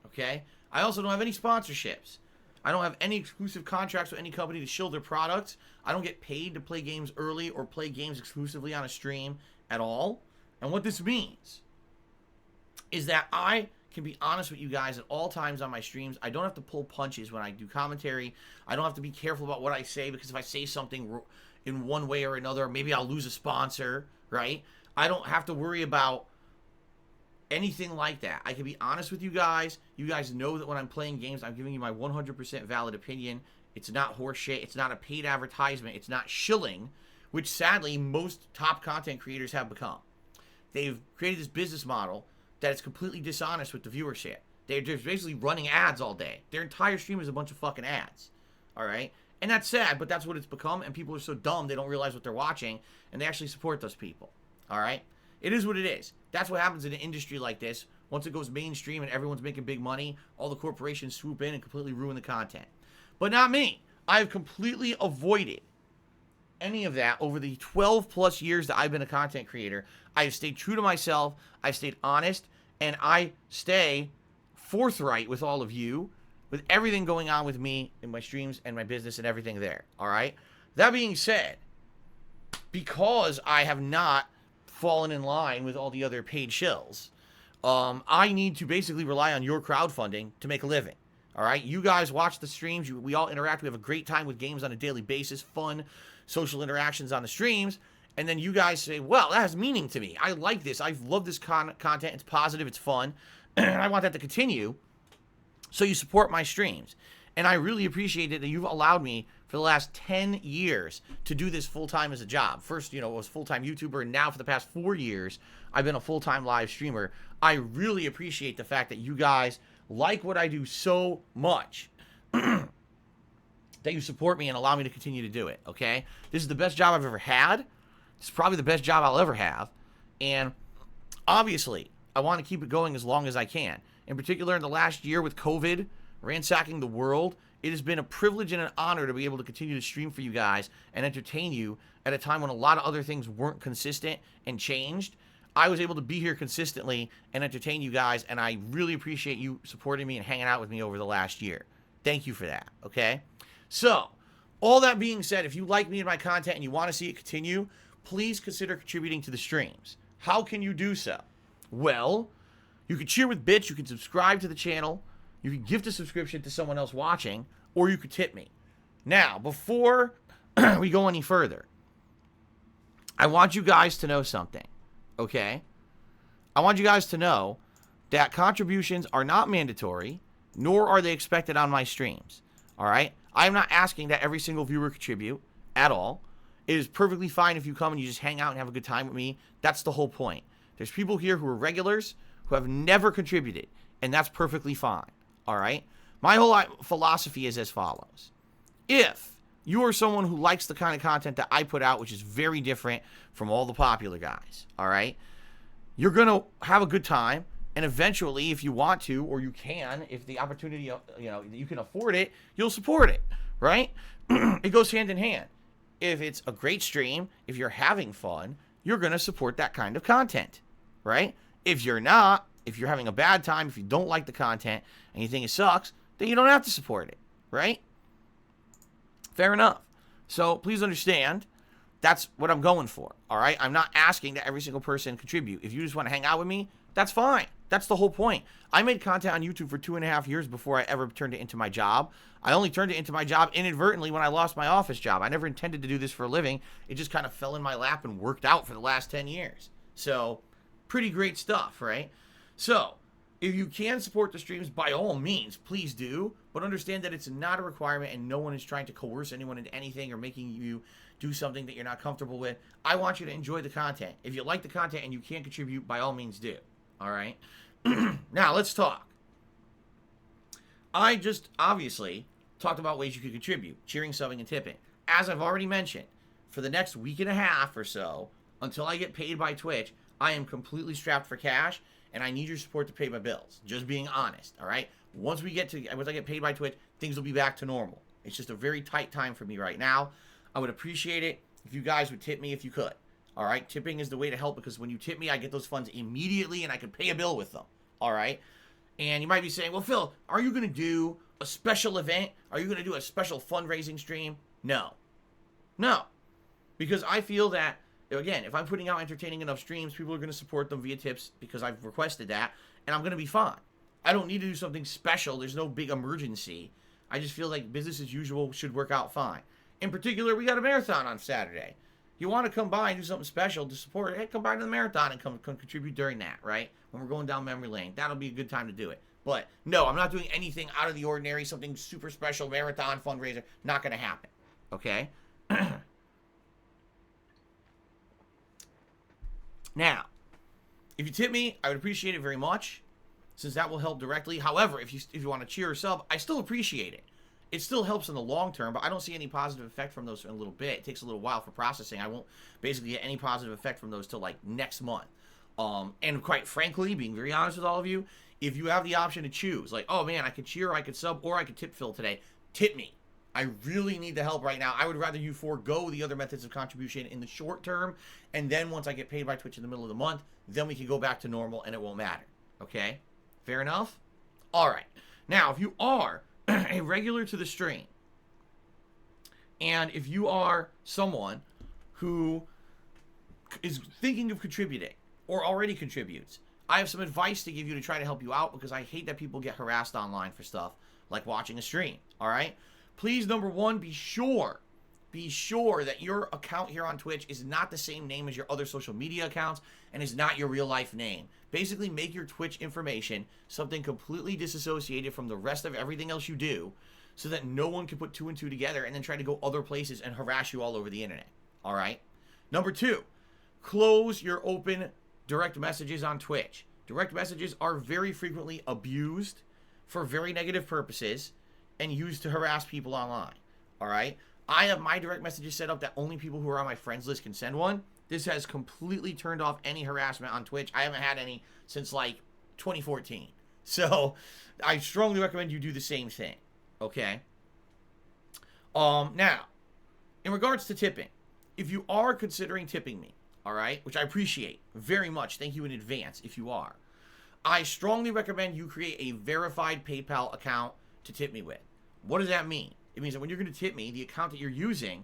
okay? I also don't have any sponsorships. I don't have any exclusive contracts with any company to shill their products. I don't get paid to play games early or play games exclusively on a stream at all. And what this means is that I can be honest with you guys at all times on my streams. I don't have to pull punches when I do commentary. I don't have to be careful about what I say because if I say something in one way or another, maybe I'll lose a sponsor, right? I don't have to worry about anything like that. I can be honest with you guys. You guys know that when I'm playing games, I'm giving you my 100% valid opinion. It's not horseshit. It's not a paid advertisement. It's not shilling, which sadly most top content creators have become. They've created this business model that is completely dishonest with the viewership. They're just basically running ads all day. Their entire stream is a bunch of fucking ads. All right? And that's sad, but that's what it's become, and people are so dumb they don't realize what they're watching, and they actually support those people. All right? It is what it is. That's what happens in an industry like this. Once it goes mainstream and everyone's making big money, all the corporations swoop in and completely ruin the content. But not me. I've completely avoided any of that over the 12 plus years that I've been a content creator. I've stayed true to myself, I've stayed honest, and I stay forthright with all of you, with everything going on with me in my streams and my business and everything there, all right? That being said, because I have not fallen in line with all the other paid shills, I need to basically rely on your crowdfunding to make a living, all right? You guys watch the streams, we all interact, we have a great time with games on a daily basis, fun, social interactions on the streams, and then you guys say, well, that has meaning to me. I like this. I love this content. It's positive. It's fun. And I want that to continue. So you support my streams. And I really appreciate it that you've allowed me for the last 10 years to do this full-time as a job. First, I was a full-time YouTuber, and now for the past 4 years, I've been a full-time live streamer. I really appreciate the fact that you guys like what I do so much that you support me and allow me to continue to do it, okay? This is the best job I've ever had. It's probably the best job I'll ever have. And obviously, I want to keep it going as long as I can. In particular, in the last year with COVID ransacking the world, it has been a privilege and an honor to be able to continue to stream for you guys and entertain you at a time when a lot of other things weren't consistent and changed. I was able to be here consistently and entertain you guys, and I really appreciate you supporting me and hanging out with me over the last year. Thank you for that, okay? So, all that being said, if you like me and my content and you want to see it continue, please consider contributing to the streams. How can you do so? Well, you can cheer with bits, you can subscribe to the channel, you can gift a subscription to someone else watching, or you could tip me. Now, before we go any further, I want you guys to know something, okay? I want you guys to know that contributions are not mandatory, nor are they expected on my streams, all right? I'm not asking that every single viewer contribute at all. It is perfectly fine if you come and you just hang out and have a good time with me. That's the whole point. There's people here who are regulars who have never contributed, and that's perfectly fine. All right? My whole philosophy is as follows. If you are someone who likes the kind of content that I put out, which is very different from all the popular guys, all right? You're going to have a good time, and eventually, if you want to, or you can, if the opportunity, you can afford it, you'll support it, right? It goes hand in hand. If it's a great stream, if you're having fun, you're going to support that kind of content, right? If you're not, if you're having a bad time, if you don't like the content and you think it sucks, then you don't have to support it, right? Fair enough. So please understand, that's what I'm going for, all right? I'm not asking that every single person contribute. If you just want to hang out with me, that's fine. That's the whole point. I made content on YouTube for 2.5 years before I ever turned it into my job. I only turned it into my job inadvertently when I lost my office job. I never intended to do this for a living. It just kind of fell in my lap and worked out for the last 10 years. So, pretty great stuff, right? So, if you can support the streams, by all means, please do. But understand that it's not a requirement and no one is trying to coerce anyone into anything or making you do something that you're not comfortable with. I want you to enjoy the content. If you like the content and you can contribute, by all means do. All right? Now, let's talk. I just obviously talked about ways you could contribute, cheering, subbing, and tipping. As I've already mentioned, for the next week and a half or so, until I get paid by Twitch, I am completely strapped for cash, and I need your support to pay my bills. Just being honest, all right? Once I get paid by Twitch, things will be back to normal. It's just a very tight time for me right now. I would appreciate it if you guys would tip me if you could. All right? Tipping is the way to help because when you tip me, I get those funds immediately, and I can pay a bill with them. All right? And you might be saying, well, Phil, are you going to do a special event? Are you going to do a special fundraising stream? No. No. Because I feel that, again, if I'm putting out entertaining enough streams, people are going to support them via tips because I've requested that, and I'm going to be fine. I don't need to do something special. There's no big emergency. I just feel like business as usual should work out fine. In particular, we got a marathon on Saturday. You want to come by and do something special to support it, hey, come by to the marathon and come contribute during that, right? When we're going down memory lane. That'll be a good time to do it. But, no, I'm not doing anything out of the ordinary, something super special, marathon, fundraiser. Not going to happen, okay? Now, if you tip me, I would appreciate it very much, since that will help directly. However, if you want to cheer or sub, I still appreciate it. It still helps in the long term, but I don't see any positive effect from those in a little bit. It takes a little while for processing. I won't basically get any positive effect from those till like next month. And quite frankly, being very honest with all of you, if you have the option to choose, like, oh man, I could cheer, I could sub, or I could tip Phil today, tip me. I really need the help right now. I would rather you forego the other methods of contribution in the short term, and then once I get paid by Twitch in the middle of the month, then we can go back to normal and it won't matter. Okay? Fair enough? All right. Now, if you are a regular to the stream, and if you are someone who is thinking of contributing or already contributes, I have some advice to give you to try to help you out because I hate that people get harassed online for stuff like watching a stream, all right? Please, number one, be sure that your account here on Twitch is not the same name as your other social media accounts and is not your real life name. Basically, make your Twitch information something completely disassociated from the rest of everything else you do so that no one can put 2 and 2 together and then try to go other places and harass you all over the internet. All right? Number 2, close your open direct messages on Twitch. Direct messages are very frequently abused for very negative purposes and used to harass people online. All right? I have my direct messages set up that only people who are on my friends list can send one. This has completely turned off any harassment on Twitch. I haven't had any since like 2014. So I strongly recommend you do the same thing. Okay? Now, in regards to tipping, if you are considering tipping me, all right, which I appreciate very much, thank you in advance if you are, I strongly recommend you create a verified PayPal account to tip me with. What does that mean? It means that when you're going to tip me, the account that you're using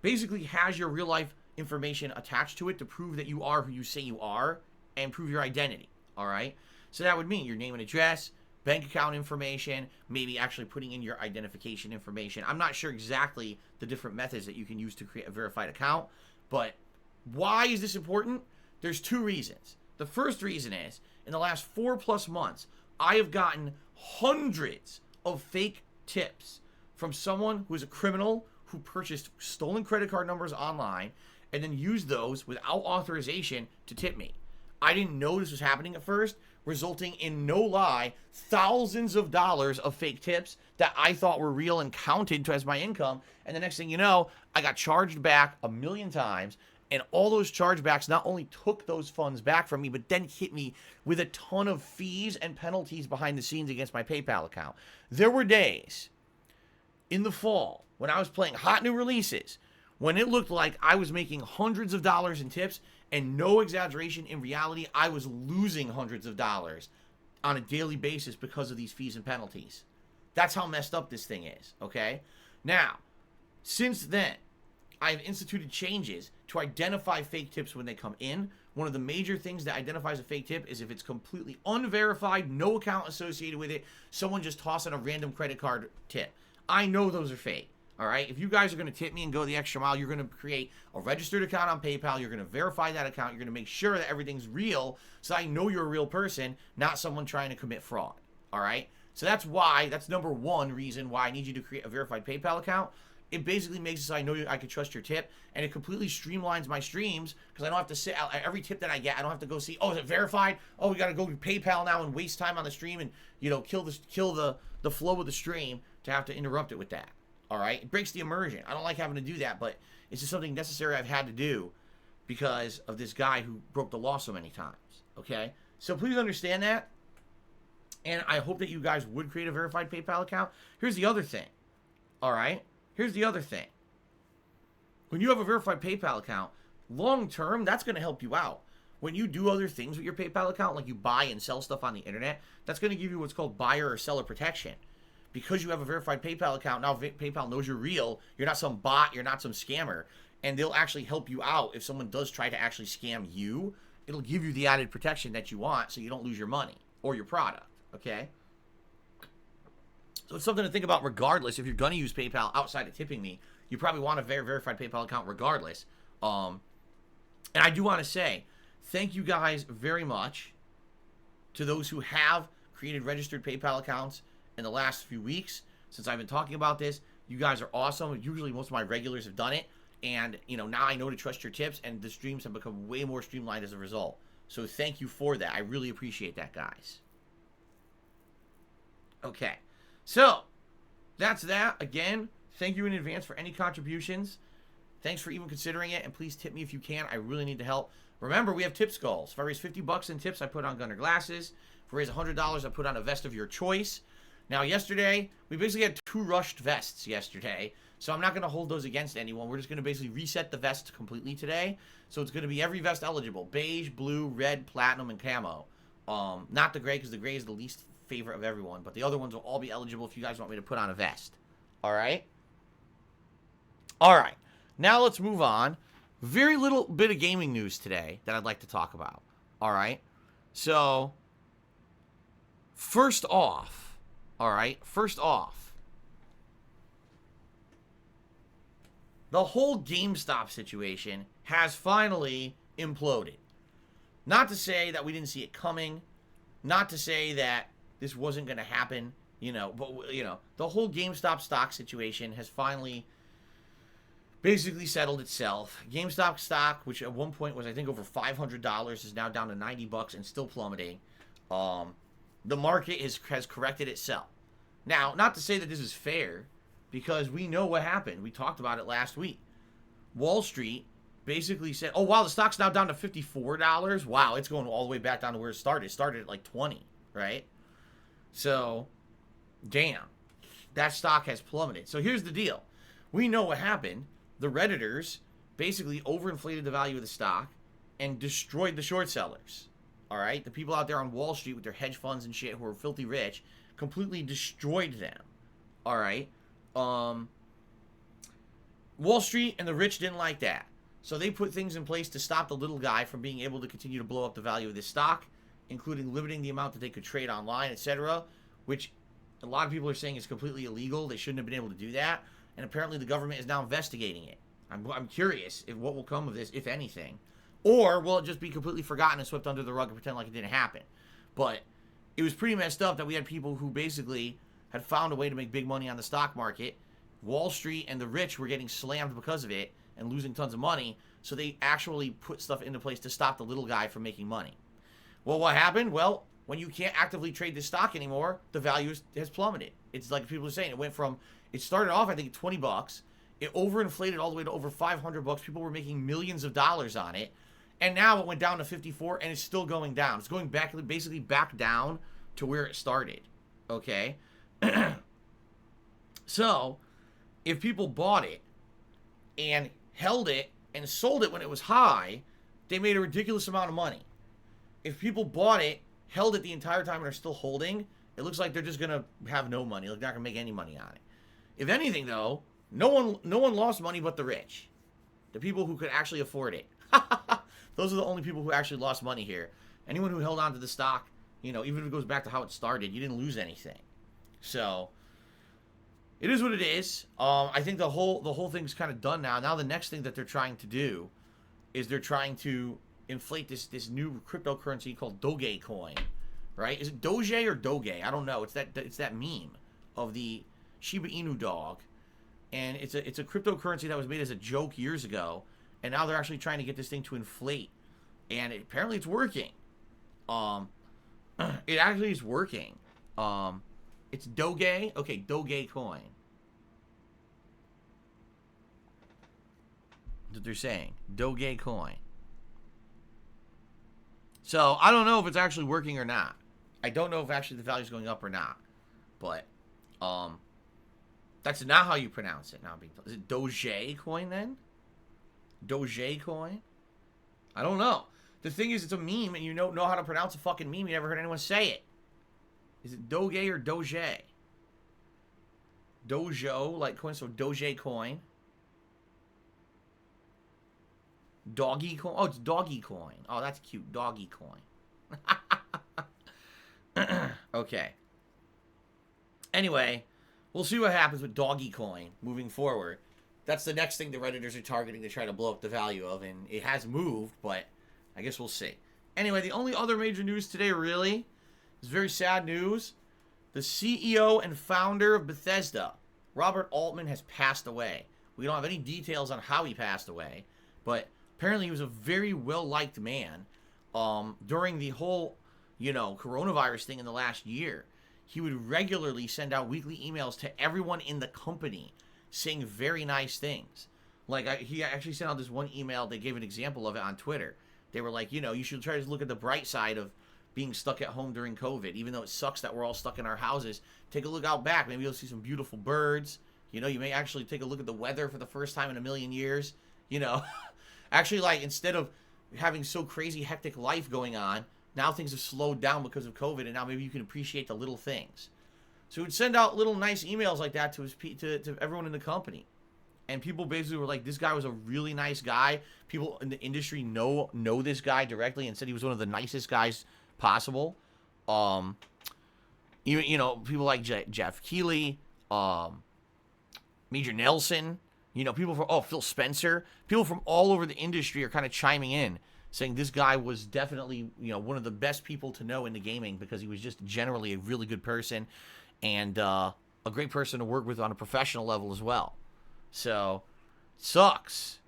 basically has your real life information attached to it to prove that you are who you say you are and prove your identity, all right? So that would mean your name and address, bank account information, maybe actually putting in your identification information. I'm not sure exactly the different methods that you can use to create a verified account, but why is this important? There's 2 reasons. The first reason is, in the last 4+ months, I have gotten hundreds of fake tips from someone who is a criminal who purchased stolen credit card numbers online and then used those without authorization to tip me. I didn't know this was happening at first, resulting in, no lie, thousands of dollars of fake tips that I thought were real and counted as my income. And the next thing you know, I got charged back 1,000,000 times. And all those chargebacks not only took those funds back from me, but then hit me with a ton of fees and penalties behind the scenes against my PayPal account. There were days in the fall when I was playing hot new releases, when it looked like I was making hundreds of dollars in tips, and no exaggeration, in reality, I was losing hundreds of dollars on a daily basis because of these fees and penalties. That's how messed up this thing is, okay? Now, since then, I've instituted changes to identify fake tips when they come in. One of the major things that identifies a fake tip is if it's completely unverified, no account associated with it, someone just tossing a random credit card tip. I know those are fake. All right, if you guys are going to tip me and go the extra mile, you're going to create a registered account on PayPal. You're going to verify that account. You're going to make sure that everything's real so I know you're a real person, not someone trying to commit fraud. All right, so that's number 1 reason why I need you to create a verified PayPal account. It basically makes it so I know I can trust your tip, and it completely streamlines my streams because I don't have to sit out every tip that I get. I don't have to go see, oh, is it verified? Oh, we got to go to PayPal now and waste time on the stream and, you know, kill the flow of the stream to have to interrupt it with that. All right, it breaks the immersion. I don't like having to do that, but it's just something necessary I've had to do because of this guy who broke the law so many times. Okay, so please understand that, and I hope that you guys would create a verified PayPal account. Here's the other thing. All right, here's the other thing. When you have a verified PayPal account, long term, that's going to help you out. When you do other things with your PayPal account, like you buy and sell stuff on the internet, that's going to give you what's called buyer or seller protection. Because you have a verified PayPal account, now PayPal knows you're real. You're not some bot. You're not some scammer. And they'll actually help you out if someone does try to actually scam you. It'll give you the added protection that you want so you don't lose your money or your product, okay? So it's something to think about regardless. If you're going to use PayPal outside of tipping me, you probably want a verified PayPal account regardless. And I do want to say thank you guys very much to those who have created registered PayPal accounts in the last few weeks since I've been talking about this. You guys are awesome. Usually most of my regulars have done it, and you know, now I know to trust your tips, and the streams have become way more streamlined as a result. So thank you for that. I really appreciate that, guys. Okay, so that's that. Again, thank you in advance for any contributions. Thanks for even considering it, and please tip me if you can. I really need the help. Remember, we have tips goals. If I raise $50 in tips, I put on Gunner glasses. If I raise $100, I put on a vest of your choice. Now, yesterday, we basically had 2 rushed vests yesterday, so I'm not going to hold those against anyone. We're just going to basically reset the vest completely today. So it's going to be every vest eligible: beige, blue, red, platinum, and camo. Not the gray, because the gray is the least favorite of everyone, but the other ones will all be eligible if you guys want me to put on a vest. All right? All right. Now let's move on. Very little bit of gaming news today that I'd like to talk about. All right? So, first off, the whole GameStop situation has finally imploded. Not to say that we didn't see it coming, not to say that this wasn't going to happen But the whole GameStop stock situation has finally basically settled itself. GameStop stock, which at one point was I think over $500, is now down to $90 and still plummeting. The market has corrected itself. Now, not to say that this is fair, because we know what happened. We talked about it last week. Wall Street basically said, "Oh wow, the stock's now down to $54. Wow, it's going all the way back down to where it started. It started at like 20, right? So, damn, that stock has plummeted. So here's the deal: we know what happened. The Redditors basically overinflated the value of the stock and destroyed the short sellers. All right, the people out there on Wall Street with their hedge funds and shit who are filthy rich completely destroyed them. All right." Wall Street and the rich didn't like that. So they put things in place to stop the little guy from being able to continue to blow up the value of this stock, including limiting the amount that they could trade online, etc., which a lot of people are saying is completely illegal. They shouldn't have been able to do that. And apparently the government is now investigating it. I'm curious if what will come of this, if anything. Or will it just be completely forgotten and swept under the rug and pretend like it didn't happen? But it was pretty messed up that we had people who basically had found a way to make big money on the stock market. Wall Street and the rich were getting slammed because of it and losing tons of money, so they actually put stuff into place to stop the little guy from making money. Well, what happened? Well, when you can't actively trade this stock anymore, the value has plummeted. It's like people are saying, it started off, I think, at $20. It overinflated all the way to over $500. People were making millions of dollars on it. And now it went down to 54, and it's still going down. It's going back, basically back down to where it started. Okay? So, if people bought it and held it and sold it when it was high, they made a ridiculous amount of money. If people bought it, held it the entire time, and are still holding, it looks like they're just going to have no money. They're not going to make any money on it. If anything, though, no one lost money but the rich. The people who could actually afford it. Those are the only people who actually lost money here. Anyone who held on to the stock, even if it goes back to how it started, you didn't lose anything. So it is what it is. I think the whole thing's kind of done now. Now the next thing that they're trying to do is they're trying to inflate this new cryptocurrency called Dogecoin, right? Is it Doge or Doge? I don't know. It's that meme of the Shiba Inu dog, and it's a cryptocurrency that was made as a joke years ago, and now they're actually trying to get this thing to inflate, and apparently it's working. It actually is working. It's Doge. Okay, Dogecoin. That's what they're saying. Dogecoin. So, I don't know if it's actually working or not. I don't know if actually the value's going up or not. But, that's not how you pronounce it. Now, is it Dogecoin then? Dogecoin? I don't know. The thing is, it's a meme, and you don't know how to pronounce a fucking meme. You never heard anyone say it. Is it Doge or Doge? Dojo, like coin, so Dogecoin. Doggy coin. Oh, it's Doggy coin. Oh, that's cute. Doggy coin. Okay. Anyway, we'll see what happens with Doggy coin moving forward. That's the next thing the Redditors are targeting to try to blow up the value of, and it has moved, but I guess we'll see. Anyway, the only other major news today, really, is very sad news. The CEO and founder of Bethesda, Robert Altman, has passed away. We don't have any details on how he passed away, but apparently he was a very well-liked man. During the whole, coronavirus thing in the last year, he would regularly send out weekly emails to everyone in the company saying very nice things. Like, he actually sent out this one email. They gave an example of it on Twitter. They were like, you should try to look at the bright side of being stuck at home during COVID. Even though it sucks that we're all stuck in our houses, take a look out back. Maybe you'll see some beautiful birds. You may actually take a look at the weather for the first time in a million years. Actually, like, instead of having so crazy hectic life going on, now things have slowed down because of COVID, and now maybe you can appreciate the little things. So he would send out little nice emails like that to everyone in the company. And people basically were like, this guy was a really nice guy. People in the industry know this guy directly and said he was one of the nicest guys possible. Even, people like Jeff Keighley, Major Nelson, people from, Phil Spencer. People from all over the industry are kind of chiming in, saying this guy was definitely, one of the best people to know in the gaming because he was just generally a really good person. and a great person to work with on a professional level as well. So, sucks.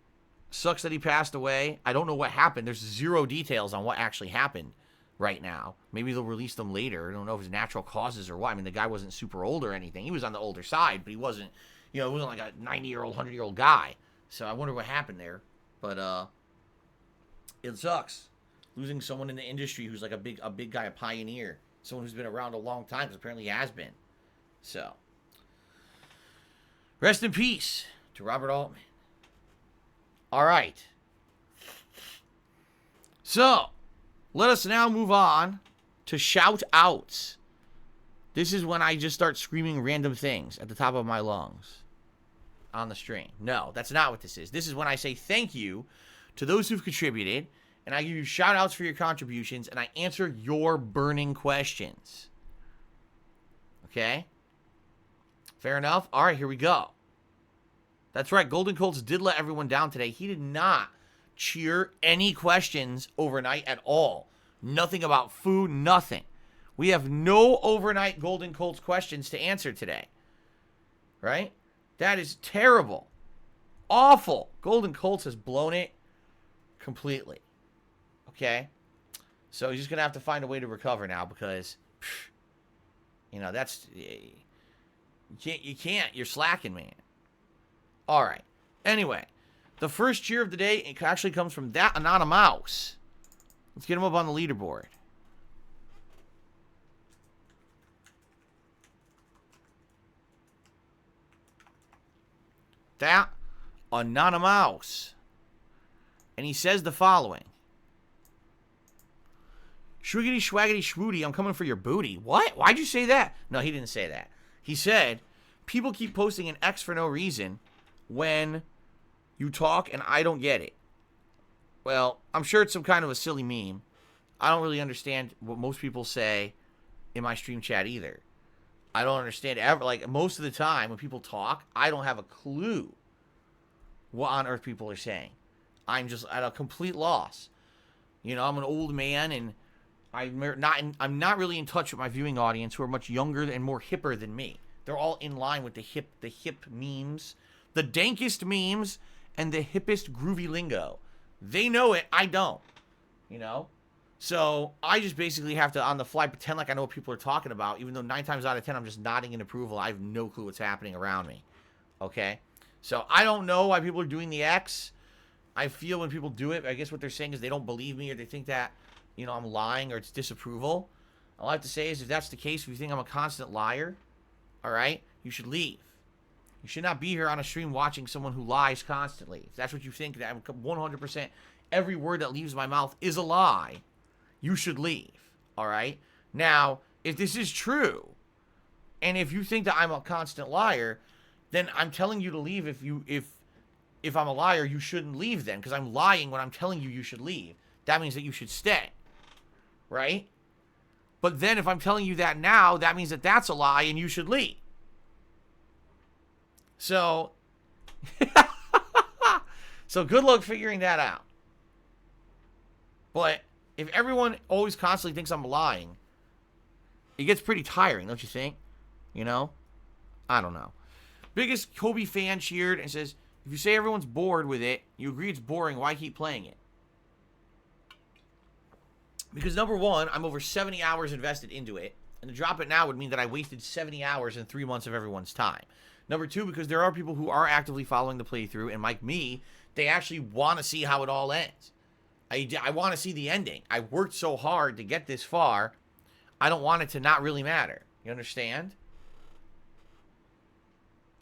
Sucks that he passed away. I don't know what happened. There's zero details on what actually happened right now. Maybe they'll release them later. I don't know if it's natural causes or what. I mean, the guy wasn't super old or anything. He was on the older side, but he wasn't, he wasn't like a 90-year-old, 100-year-old guy. So I wonder what happened there. But it sucks. Losing someone in the industry who's like a big guy, a pioneer. Someone who's been around a long time, because apparently he has been. So, rest in peace to Robert Altman. All right. So, let us now move on to shout outs. This is when I just start screaming random things at the top of my lungs on the stream. No, that's not what this is. This is when I say thank you to those who've contributed, and I give you shout outs for your contributions, and I answer your burning questions. Okay? Fair enough? All right, here we go. That's right, Golden Colts did let everyone down today. He did not cheer any questions overnight at all. Nothing about food, nothing. We have no overnight Golden Colts questions to answer today. Right? That is terrible. Awful. Golden Colts has blown it completely. Okay? So he's just going to have to find a way to recover now because, that's, you can't. You're slacking, man. All right. Anyway, the first cheer of the day it actually comes from that Anonymous. Let's get him up on the leaderboard. That Anonymous. And he says the following. Shwiggity schwaggity schwoody, I'm coming for your booty. What? Why'd you say that? No, he didn't say that. He said, people keep posting an X for no reason when you talk and I don't get it. Well, I'm sure it's some kind of a silly meme. I don't really understand what most people say in my stream chat either. I don't understand ever. Like, most of the time when people talk, I don't have a clue what on earth people are saying. I'm just at a complete loss. I'm an old man and I'm not really in touch with my viewing audience who are much younger and more hipper than me. They're all in line with the hip memes, the dankest memes, and the hippest groovy lingo. They know it, I don't. So I just basically have to, on the fly, pretend like I know what people are talking about, even though 9 times out of 10 I'm just nodding in approval. I have no clue what's happening around me. Okay? So I don't know why people are doing the X. I feel when people do it, I guess what they're saying is they don't believe me or they think that, I'm lying or it's disapproval. All I have to say is if that's the case, if you think I'm a constant liar, all right, you should leave. You should not be here on a stream watching someone who lies constantly. If that's what you think, that 100% every word that leaves my mouth is a lie, you should leave. All right? Now, if this is true, and if you think that I'm a constant liar, then I'm telling you to leave. If I'm a liar, you shouldn't leave then, because I'm lying when I'm telling you should leave. That means that you should stay. Right? But then if I'm telling you that now, that means that that's a lie and you should leave. So, so good luck figuring that out. But if everyone always constantly thinks I'm lying, it gets pretty tiring, don't you think? I don't know. Biggest Kobe fan cheered and says, if you say everyone's bored with it, you agree it's boring, why keep playing it? Because number one, I'm over 70 hours invested into it, and to drop it now would mean that I wasted 70 hours in 3 months of everyone's time. Number two, because there are people who are actively following the playthrough, and like me, they actually want to see how it all ends. I want to see the ending. I worked so hard to get this far, I don't want it to not really matter. You understand?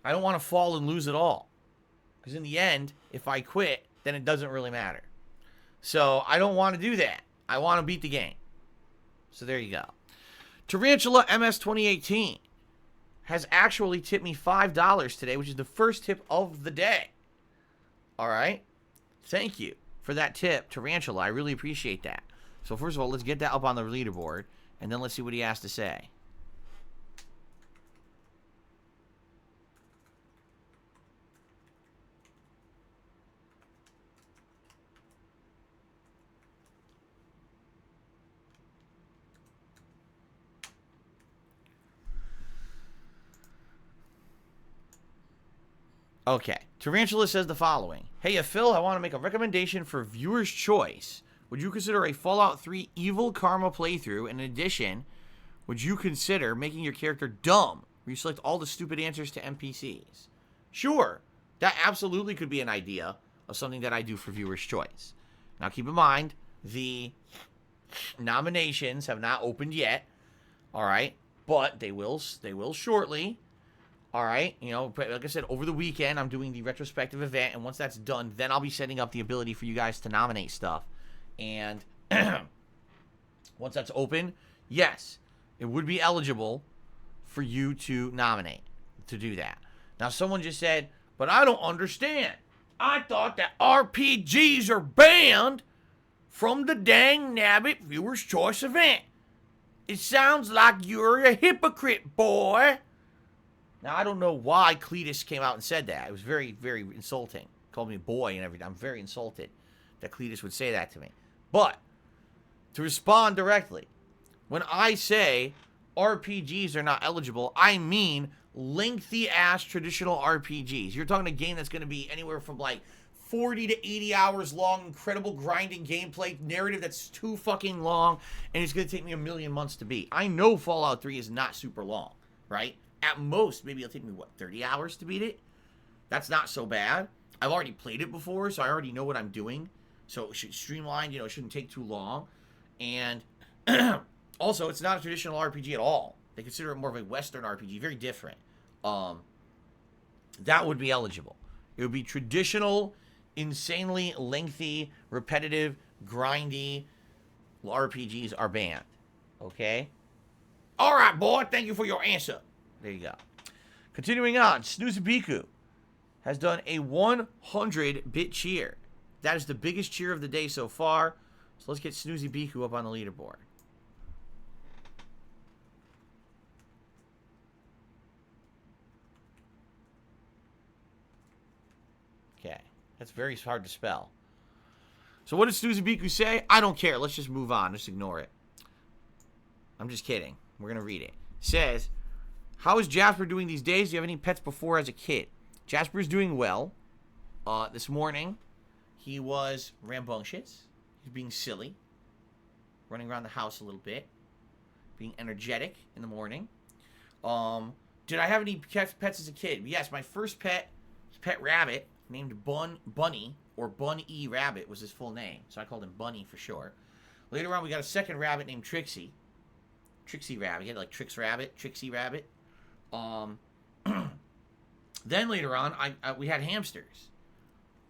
I don't want to fall and lose it all. Because in the end, if I quit, then it doesn't really matter. So I don't want to do that. I want to beat the game. So there you go. Tarantula MS 2018 has actually tipped me $5 today, which is the first tip of the day. All right. Thank you for that tip, Tarantula. I really appreciate that. So first of all, let's get that up on the leaderboard, and then let's see what he has to say. Okay. Tarantula says the following. Hey, Phil, I want to make a recommendation for viewer's choice. Would you consider a Fallout 3 Evil Karma playthrough? In addition, would you consider making your character dumb, where you select all the stupid answers to NPCs? Sure. That absolutely could be an idea of something that I do for viewer's choice. Now, keep in mind, the nominations have not opened yet. All right. But they will shortly. All right, you know, like I said, over the weekend, I'm doing the retrospective event, and once that's done, then I'll be setting up the ability for you guys to nominate stuff. And once that's open, yes, it would be eligible for you to nominate, to do that. Now, someone just said, but I don't understand. I thought that RPGs are banned from the dang nabbit Viewer's Choice event. It sounds like you're a hypocrite, boy. Now, I don't know why Cletus came out and said that. It was very, very insulting. Called me boy and everything. I'm very insulted that Cletus would say that to me. But, to respond directly, when I say RPGs are not eligible, I mean lengthy-ass traditional RPGs. You're talking a game that's going to be anywhere from like 40 to 80 hours long, incredible grinding gameplay, narrative that's too fucking long, and it's going to take me a million months to beat. I know Fallout 3 is not super long, right? At most, maybe it'll take me, 30 hours to beat it? That's not so bad. I've already played it before, so I already know what I'm doing. So it should streamline, it shouldn't take too long. And also, it's not a traditional RPG at all. They consider it more of a Western RPG, very different. That would be eligible. It would be traditional, insanely lengthy, repetitive, grindy RPGs are banned. Okay? All right, boy, thank you for your answer. There you go. Continuing on, Snoozabiku has done a 100-bit cheer. That is the biggest cheer of the day so far. So let's get Snoozabiku up on the leaderboard. Okay. That's very hard to spell. So what does Snoozabiku say? I don't care. Let's just move on. Just ignore it. I'm just kidding. We're going to read it. It says, how is Jasper doing these days? Do you have any pets before as a kid? Jasper's doing well. This morning, he was rambunctious. He's being silly. Running around the house a little bit. Being energetic in the morning. Did I have any pets as a kid? Yes, my first pet was Pet Rabbit, named Bunny, or Bun-E Rabbit was his full name. So I called him Bunny for short. Later on, we got a second rabbit named Trixie. Trixie Rabbit. He had like Trix Rabbit, Trixie Rabbit. Then later on, we had hamsters.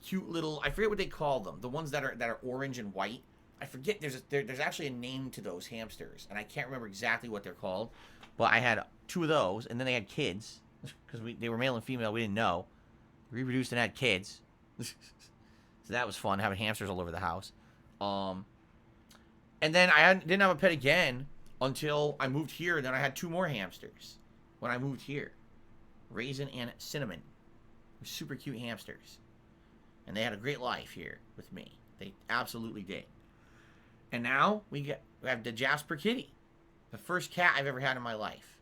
Cute little, I forget what they call them. The ones that are orange and white. I forget, there's actually a name to those hamsters. And I can't remember exactly what they're called. But I had 2 of those, and then they had kids. Because they were male and female, we didn't know. Reproduced and had kids. So that was fun, having hamsters all over the house. And then I didn't have a pet again until I moved here, and then I had 2 more hamsters when I moved here. Raisin and Cinnamon. Super cute hamsters. And they had a great life here with me. They absolutely did. And now we have the Jasper Kitty. The first cat I've ever had in my life.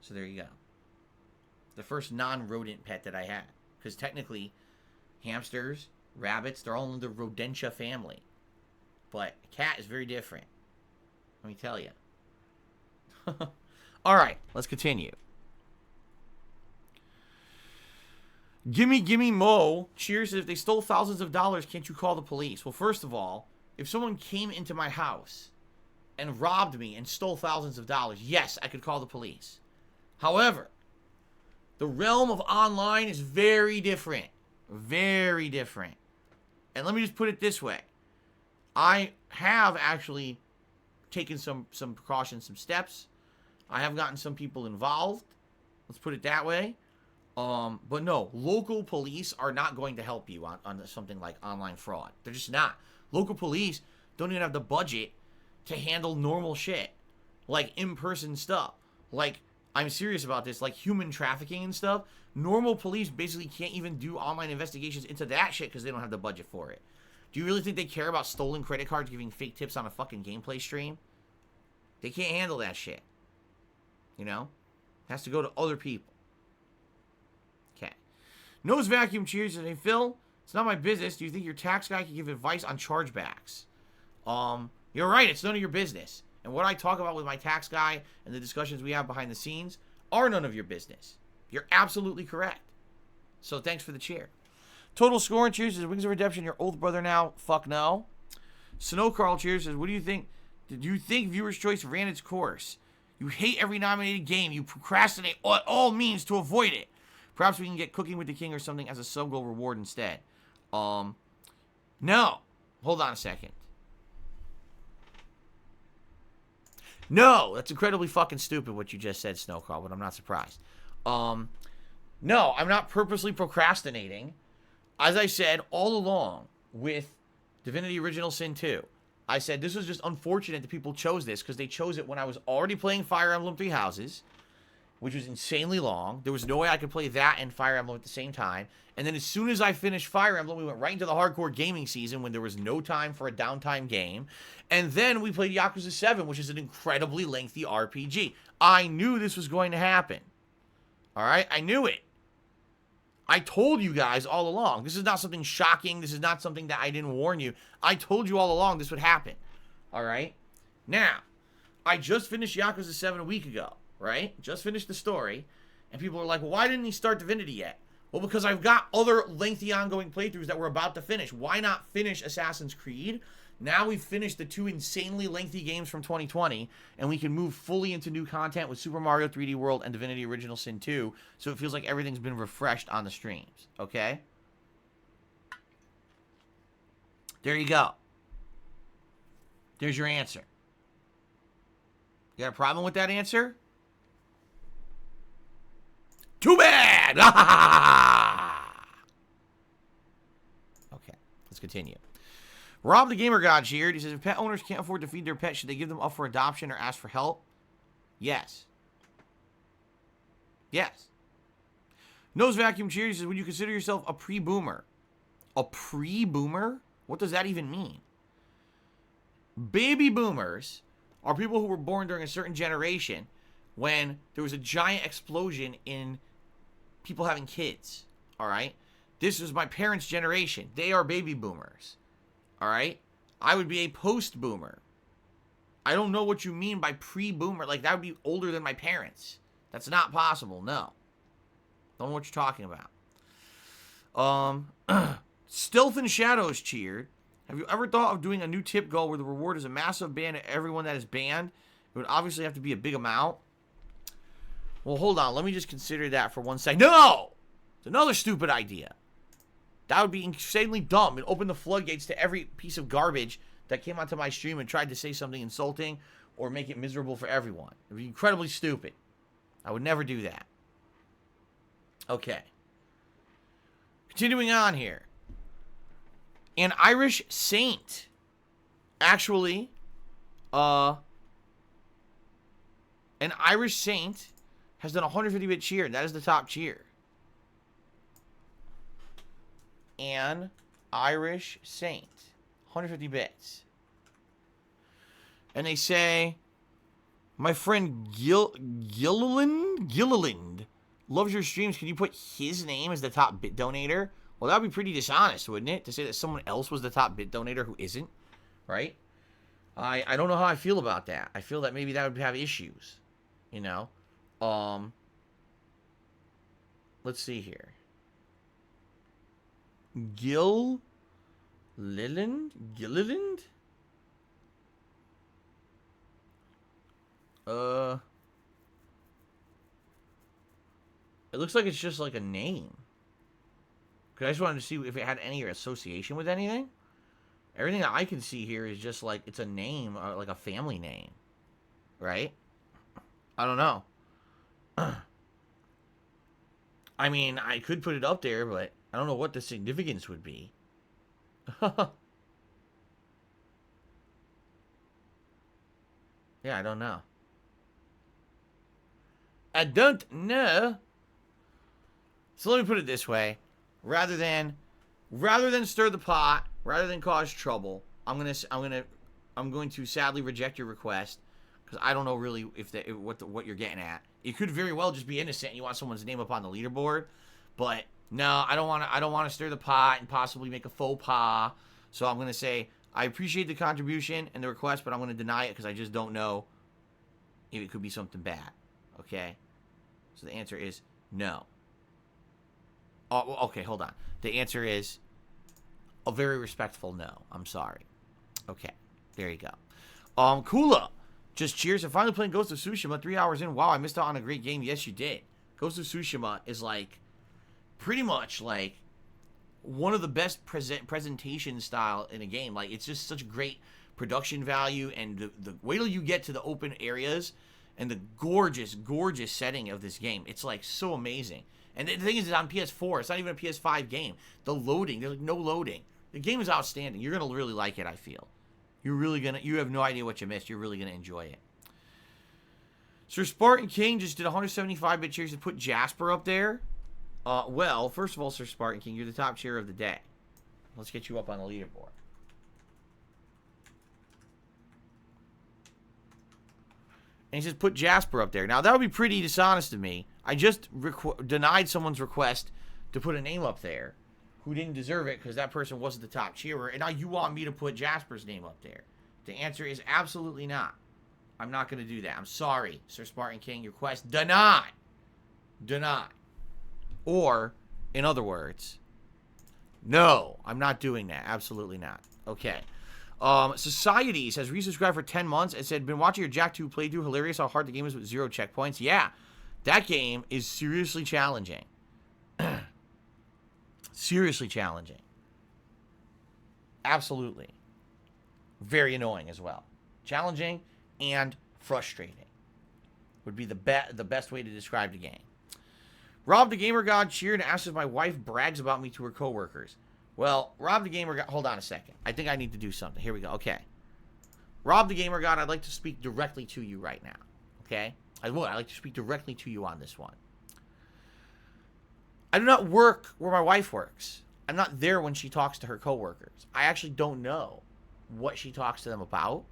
So there you go. The first non-rodent pet that I had. Because technically, hamsters, rabbits, they're all in the Rodentia family. But a cat is very different. Let me tell you. Alright, let's continue. Gimme Mo cheers. If they stole thousands of dollars, can't you call the police? Well, first of all, if someone came into my house and robbed me and stole thousands of dollars, yes, I could call the police. However, the realm of online is very different. Very different. And let me just put it this way. I have actually taken some precautions, some steps. I have gotten some people involved. Let's put it that way. But no, local police are not going to help you on something like online fraud. They're just not. Local police don't even have the budget to handle normal shit. Like in-person stuff. Like, I'm serious about this. Like human trafficking and stuff. Normal police basically can't even do online investigations into that shit because they don't have the budget for it. Do you really think they care about stolen credit cards giving fake tips on a fucking gameplay stream? They can't handle that shit. You know? It has to go to other people. Okay. Nose Vacuum Cheers says, hey, Phil, it's not my business. Do you think your tax guy can give advice on chargebacks? You're right. It's none of your business. And what I talk about with my tax guy and the discussions we have behind the scenes are none of your business. You're absolutely correct. So thanks for the cheer. Total Scoring Cheers says, Wings of Redemption, your old brother now? Fuck no. Snow Carl Cheers says, what do you think? Did you think Viewer's Choice ran its course? You hate every nominated game. You procrastinate at all means to avoid it. Perhaps we can get Cooking with the King or something as a sub-goal reward instead. No. Hold on a second. No, that's incredibly fucking stupid what you just said, Snowcrawl, but I'm not surprised. No, I'm not purposely procrastinating. As I said all along with Divinity Original Sin 2, I said this was just unfortunate that people chose this because they chose it when I was already playing Fire Emblem Three Houses, which was insanely long. There was no way I could play that and Fire Emblem at the same time. And then as soon as I finished Fire Emblem, we went right into the hardcore gaming season when there was no time for a downtime game. And then we played Yakuza 7, which is an incredibly lengthy RPG. I knew this was going to happen. All right? I knew it. I told you guys all along. This is not something shocking. This is not something that I didn't warn you. I told you all along this would happen. All right? Now, I just finished Yakuza 7 a week ago. Right? Just finished the story. And people are like, well, why didn't he start Divinity yet? Well, because I've got other lengthy ongoing playthroughs that we're about to finish. Why not finish Assassin's Creed? Now we've finished the two insanely lengthy games from 2020, and we can move fully into new content with Super Mario 3D World and Divinity Original Sin 2, so it feels like everything's been refreshed on the streams. Okay? There you go. There's your answer. You got a problem with that answer? Too bad! Okay, let's continue. Rob the Gamer God cheered. He says, if pet owners can't afford to feed their pet, should they give them up for adoption or ask for help? Yes. Yes. Nose Vacuum cheered. He says, would you consider yourself a pre-boomer? A pre-boomer? What does that even mean? Baby boomers are people who were born during a certain generation when there was a giant explosion in people having kids, all right? This was my parents' generation. They are baby boomers, all right? I would be a post-boomer. I don't know what you mean by pre-boomer. Like, that would be older than my parents. That's not possible, no. Don't know what you're talking about. Stealth and Shadows cheered. Have you ever thought of doing a new tip goal where the reward is a massive ban of everyone that is banned? It would obviously have to be a big amount. Well, hold on. Let me just consider that for 1 second. No! It's another stupid idea. That would be insanely dumb and open the floodgates to every piece of garbage that came onto my stream and tried to say something insulting or make it miserable for everyone. It would be incredibly stupid. I would never do that. Okay. Continuing on here. An Irish Saint. Actually, an Irish Saint has done 150-bit cheer. That is the top cheer. An Irish Saint. 150 bits. And they say, my friend Gilliland loves your streams. Can you put his name as the top bit donator? Well, that would be pretty dishonest, wouldn't it? To say that someone else was the top bit donator who isn't, right? I don't know how I feel about that. I feel that maybe that would have issues, you know? Let's see here. Gilliland? It looks like it's just like a name. Because I just wanted to see if it had any association with anything. Everything that I can see here is just like it's a name, like a family name. Right? I don't know. I mean, I could put it up there, but I don't know what the significance would be. Yeah, I don't know. I don't know. So let me put it this way. Rather than stir the pot, rather than cause trouble, I'm going to sadly reject your request because I don't know really what you're getting at. It could very well just be innocent and you want someone's name up on the leaderboard, but No, I don't want to stir the pot and possibly make a faux pas. So I'm going to say I appreciate the contribution and the request, but I'm going to deny it because I just don't know if it could be something bad. Okay? So the answer is no. Oh, okay, hold on. The answer is a very respectful no. I'm sorry. Okay, there you go. Kula, just cheers. I'm finally playing Ghost of Tsushima 3 hours in. Wow, I missed out on a great game. Yes, you did. Ghost of Tsushima is like pretty much like one of the best presentation style in a game. Like, it's just such great production value, and the wait till you get to the open areas and the gorgeous setting of this game. It's like so amazing. And the thing is, it's on PS4. It's not even a PS5 game. The loading, there's like no loading. The game is outstanding. You're gonna really like it, I feel. You have no idea what you missed. You're really gonna enjoy it. Sir Spartan King just did 175-bit cheers to put Jasper up there. Well, first of all, Sir Spartan King, you're the top cheer of the day. Let's get you up on the leaderboard. And he says, put Jasper up there. Now, that would be pretty dishonest of me. I just denied someone's request to put a name up there who didn't deserve it because that person wasn't the top cheerer. And now you want me to put Jasper's name up there. The answer is absolutely not. I'm not going to do that. I'm sorry, Sir Spartan King. Your request denied. Denied. Or, in other words, no, I'm not doing that. Absolutely not. Okay. Societies has resubscribed for 10 months and said, been watching your Jack 2 playthrough. Hilarious how hard the game is with 0 checkpoints. Yeah, that game is seriously challenging. Seriously challenging. Absolutely. Very annoying as well. Challenging and frustrating would be the best way to describe the game. Rob the Gamer God cheered and asked if my wife brags about me to her coworkers. Well, Rob the Gamer God, hold on a second. I think I need to do something. Here we go. Okay. Rob the Gamer God, I'd like to speak directly to you right now. Okay? I would. I'd like to speak directly to you on this one. I do not work where my wife works. I'm not there when she talks to her coworkers. I actually don't know what she talks to them about.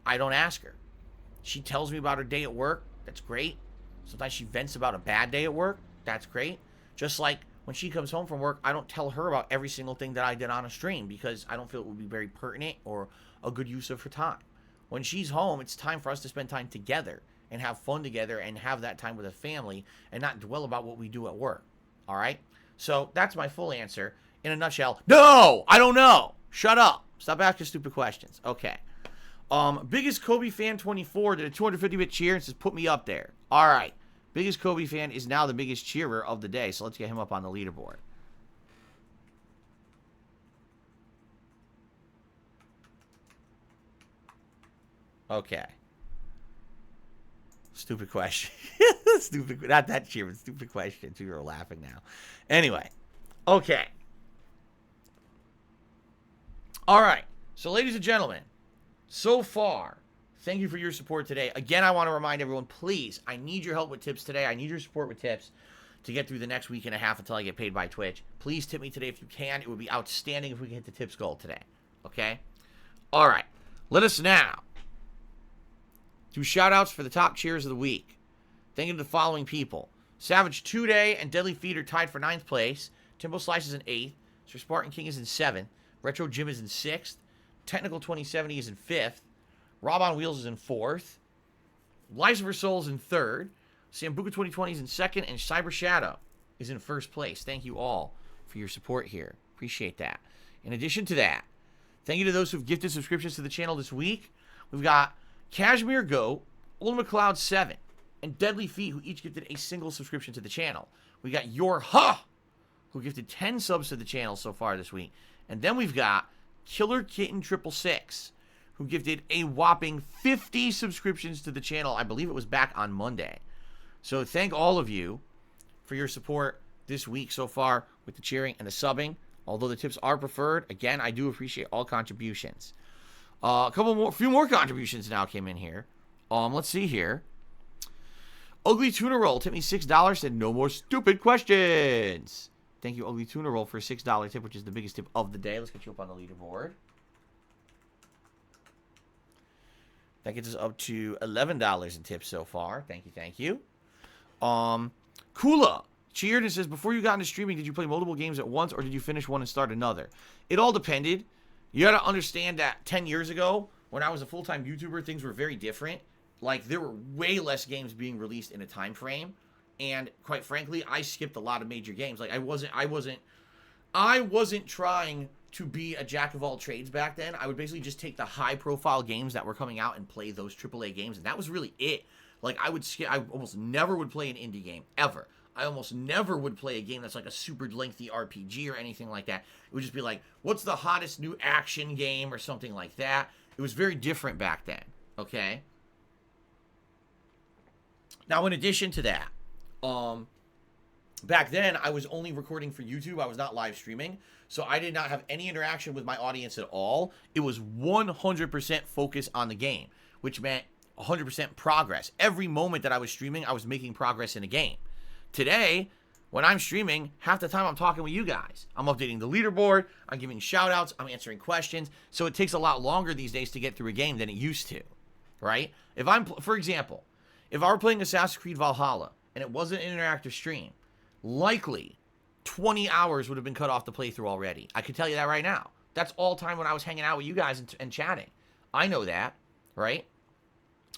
I don't ask her. She tells me about her day at work. That's great. Sometimes she vents about a bad day at work. That's great. Just like when she comes home from work, I don't tell her about every single thing that I did on a stream because I don't feel it would be very pertinent or a good use of her time. When she's home, it's time for us to spend time together and have fun together and have that time with a family and not dwell about what we do at work. All right? So that's my full answer. In a nutshell, no, I don't know. Shut up. Stop asking stupid questions. Okay. Biggest Kobe fan 24 did a 250-bit cheer and says, put me up there. All right. Biggest Kobe fan is now the biggest cheerer of the day, so let's get him up on the leaderboard. Okay. Stupid question. Stupid. Not that cheer, but stupid question. People are laughing now. Anyway. Okay. All right. So, ladies and gentlemen, so far, thank you for your support today. Again, I want to remind everyone, please, I need your help with tips today. I need your support with tips to get through the next week and a half until I get paid by Twitch. Please tip me today if you can. It would be outstanding if we can hit the tips goal today. Okay? All right. Let us now do shout-outs for the top cheers of the week. Thank you to the following people. Savage 2-Day and Deadly Feet are tied for 9th place. Timbo Slice is in 8th. Sir Spartan King is in 7th. Retro Jim is in 6th. Technical 2070 is in 5th. Rob on Wheels is in 4th. Lies of Our Souls in 3rd. Sambuca 2020 is in 2nd. And Cyber Shadow is in 1st place. Thank you all for your support here. Appreciate that. In addition to that, thank you to those who've gifted subscriptions to the channel this week. We've got Cashmere Goat, Old McLeod 7, and Deadly Feet, who each gifted a single subscription to the channel. We got Your Ha, who gifted 10 subs to the channel so far this week. And then we've got Killer Kitten 666, who gifted a whopping 50 subscriptions to the channel. I believe it was back on Monday. So thank all of you for your support this week so far with the cheering and the subbing. Although the tips are preferred, again, I do appreciate all contributions. Few more contributions now came in here. Let's see here. Ugly Tuna Roll tipped me $6. Said no more stupid questions. Thank you, Ugly Tuna Roll, for a $6 tip, which is the biggest tip of the day. Let's get you up on the leaderboard. That gets us up to $11 in tips so far. Thank you, thank you. Kula Cheered and says, before you got into streaming, did you play multiple games at once, or did you finish one and start another? It all depended. You got to understand that 10 years ago, when I was a full-time YouTuber, things were very different. Like, there were way less games being released in a time frame. And quite frankly, I skipped a lot of major games. Like, I wasn't trying to be a jack of all trades back then. I would basically just take the high-profile games that were coming out and play those AAA games, and that was really it. Like, I almost never would play an indie game, ever. I almost never would play a game that's like a super lengthy RPG or anything like that. It would just be like, what's the hottest new action game or something like that. It was very different back then, okay? Now, in addition to that, back then, I was only recording for YouTube. I was not live streaming, so I did not have any interaction with my audience at all. It was 100% focus on the game, which meant 100% progress. Every moment that I was streaming, I was making progress in a game. Today, when I'm streaming, half the time I'm talking with you guys. I'm updating the leaderboard, I'm giving shout-outs, I'm answering questions, so it takes a lot longer these days to get through a game than it used to, right? For example, if I were playing Assassin's Creed Valhalla, and it wasn't an interactive stream, likely 20 hours would have been cut off the playthrough already. I can tell you that right now. That's all time when I was hanging out with you guys and chatting. I know that, right?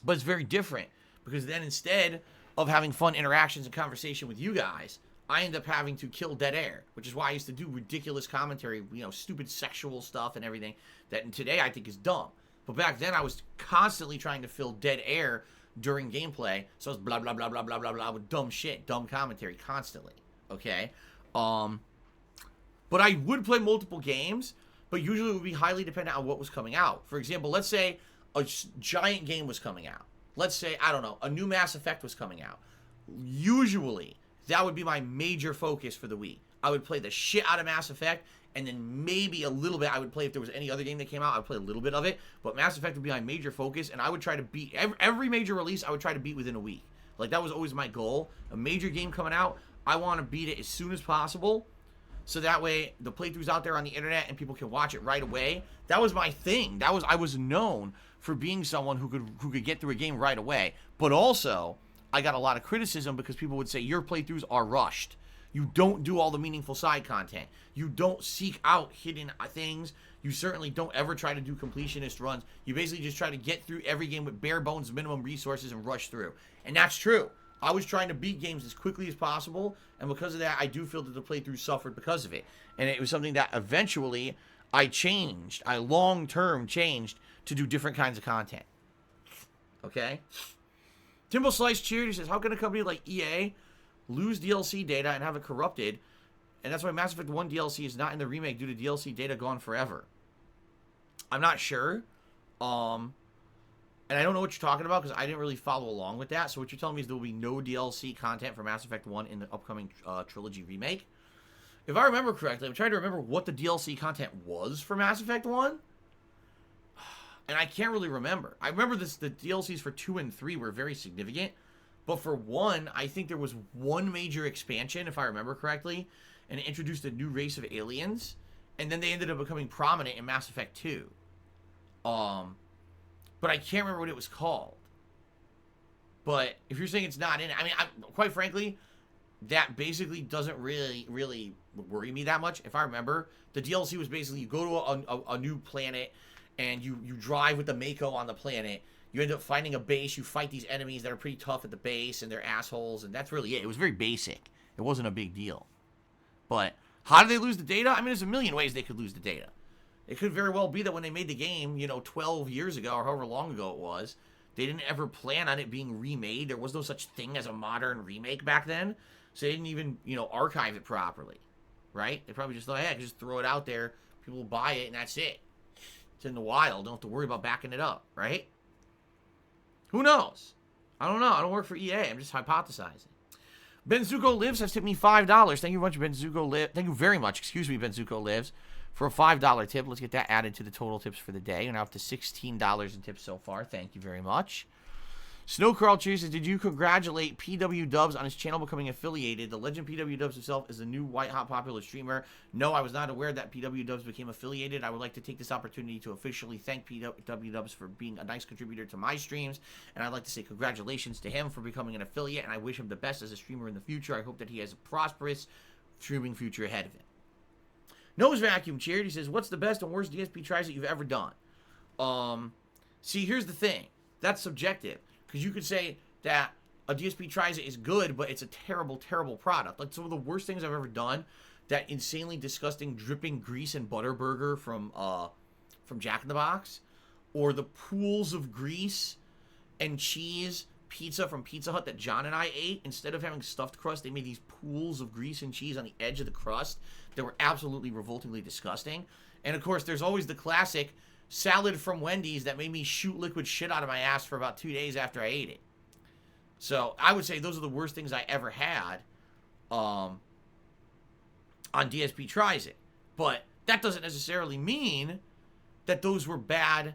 But it's very different, because then instead of having fun interactions and conversation with you guys, I end up having to kill dead air, which is why I used to do ridiculous commentary, stupid sexual stuff and everything that today I think is dumb. But back then I was constantly trying to fill dead air during gameplay, so I was blah, blah, blah, blah, blah, blah, blah, with dumb shit, dumb commentary constantly, okay? But I would play multiple games, but usually it would be highly dependent on what was coming out. For example, let's say a giant game was coming out. Let's say, I don't know, a new Mass Effect was coming out. Usually, that would be my major focus for the week. I would play the shit out of Mass Effect, and then maybe a little bit I would play if there was any other game that came out. I would play a little bit of it, but Mass Effect would be my major focus, and I would try to beat every major release. I would try to beat within a week. Like, that was always my goal. A major game coming out, I want to beat it as soon as possible, so that way the playthrough's out there on the internet and people can watch it right away. That was my thing. I was known for being someone who could get through a game right away. But also, I got a lot of criticism because people would say your playthroughs are rushed. You don't do all the meaningful side content. You don't seek out hidden things. You certainly don't ever try to do completionist runs. You basically just try to get through every game with bare bones minimum resources and rush through. And that's true. I was trying to beat games as quickly as possible, and because of that, I do feel that the playthrough suffered because of it. And it was something that eventually I changed. I long-term changed to do different kinds of content. Okay? Timbo Slice cheered. He says, how can a company like EA lose DLC data and have it corrupted? And that's why Mass Effect 1 DLC is not in the remake due to DLC data gone forever. I'm not sure. And I don't know what you're talking about because I didn't really follow along with that. So what you're telling me is there will be no DLC content for Mass Effect 1 in the upcoming trilogy remake. If I remember correctly, I'm trying to remember what the DLC content was for Mass Effect 1. And I can't really remember. I remember the DLCs for 2 and 3 were very significant. But for 1, I think there was one major expansion, if I remember correctly. And it introduced a new race of aliens. And then they ended up becoming prominent in Mass Effect 2. But I can't remember what it was called. But if you're saying it's not in it, I mean, quite frankly, that basically doesn't really worry me that much. If I remember, the DLC was basically you go to a new planet and you drive with the Mako on the planet. You end up finding a base. You fight these enemies that are pretty tough at the base and they're assholes. And that's really it. It was very basic. It wasn't a big deal. But how did they lose the data? I mean, there's a million ways they could lose the data. It could very well be that when they made the game, 12 years ago or however long ago it was, they didn't ever plan on it being remade. There was no such thing as a modern remake back then. So they didn't even, archive it properly, right? They probably just thought, hey, I can just throw it out there. People will buy it, and that's it. It's in the wild. Don't have to worry about backing it up, right? Who knows? I don't know. I don't work for EA. I'm just hypothesizing. Benzuko Lives has tipped me $5. Thank you very much, Benzuko Lives. Thank you very much, Benzuko Lives, for a $5 tip. Let's get that added to the total tips for the day. We're now up to $16 in tips so far. Thank you very much. Snowcrawl Cheers says, did you congratulate PW Dubs on his channel becoming affiliated? The legend PW Dubs himself is the new white hot popular streamer. No, I was not aware that PW Dubs became affiliated. I would like to take this opportunity to officially thank PW Dubs for being a nice contributor to my streams. And I'd like to say congratulations to him for becoming an affiliate. And I wish him the best as a streamer in the future. I hope that he has a prosperous streaming future ahead of him. Nose Vacuum cheered. He says, what's the best and worst DSP tries that you've ever done? See, here's the thing. That's subjective. Because you could say that a DSP tries it is good, but it's a terrible, terrible product. Like some of the worst things I've ever done, that insanely disgusting dripping grease and butter burger from Jack in the Box, or the pools of grease and cheese pizza from Pizza Hut that John and I ate. Instead of having stuffed crust, they made these pools of grease and cheese on the edge of the crust that were absolutely revoltingly disgusting. And of course, there's always the classic salad from Wendy's that made me shoot liquid shit out of my ass for about 2 days after I ate it. So I would say those are the worst things I ever had on DSP Tries It. But that doesn't necessarily mean that those were bad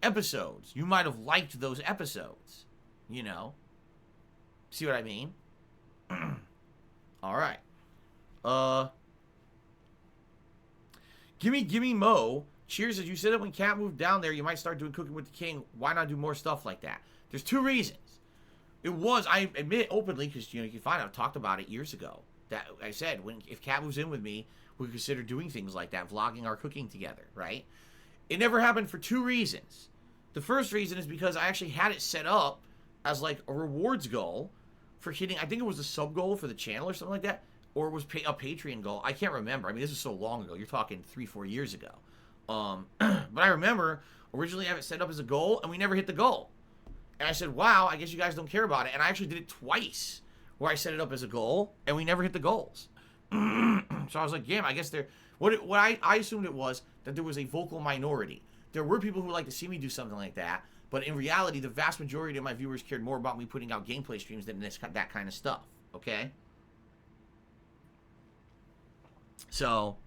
episodes. You might have liked those episodes, you know. See what I mean? All right. Gimme Mo. Cheers, as you said that when Cat moved down there, you might start doing Cooking with the King. Why not do more stuff like that? There's 2 reasons. It was, I admit it openly, because you know you can find out, I talked about it years ago. That I said, if Cat moves in with me, we consider doing things like that, vlogging our cooking together, right? It never happened for 2 reasons. The first reason is because I actually had it set up as like a rewards goal for hitting, I think it was a sub goal for the channel or something like that, or it was a Patreon goal. I can't remember. I mean, this is so long ago. You're talking 3-4 years ago. But I remember originally I have it set up as a goal, and we never hit the goal. And I said, wow, I guess you guys don't care about it. And I actually did it twice, where I set it up as a goal, and we never hit the goals. So I was like, damn, I guess what I assumed it was that there was a vocal minority. There were people who would like to see me do something like that, but in reality, the vast majority of my viewers cared more about me putting out gameplay streams than that kind of stuff, okay? So,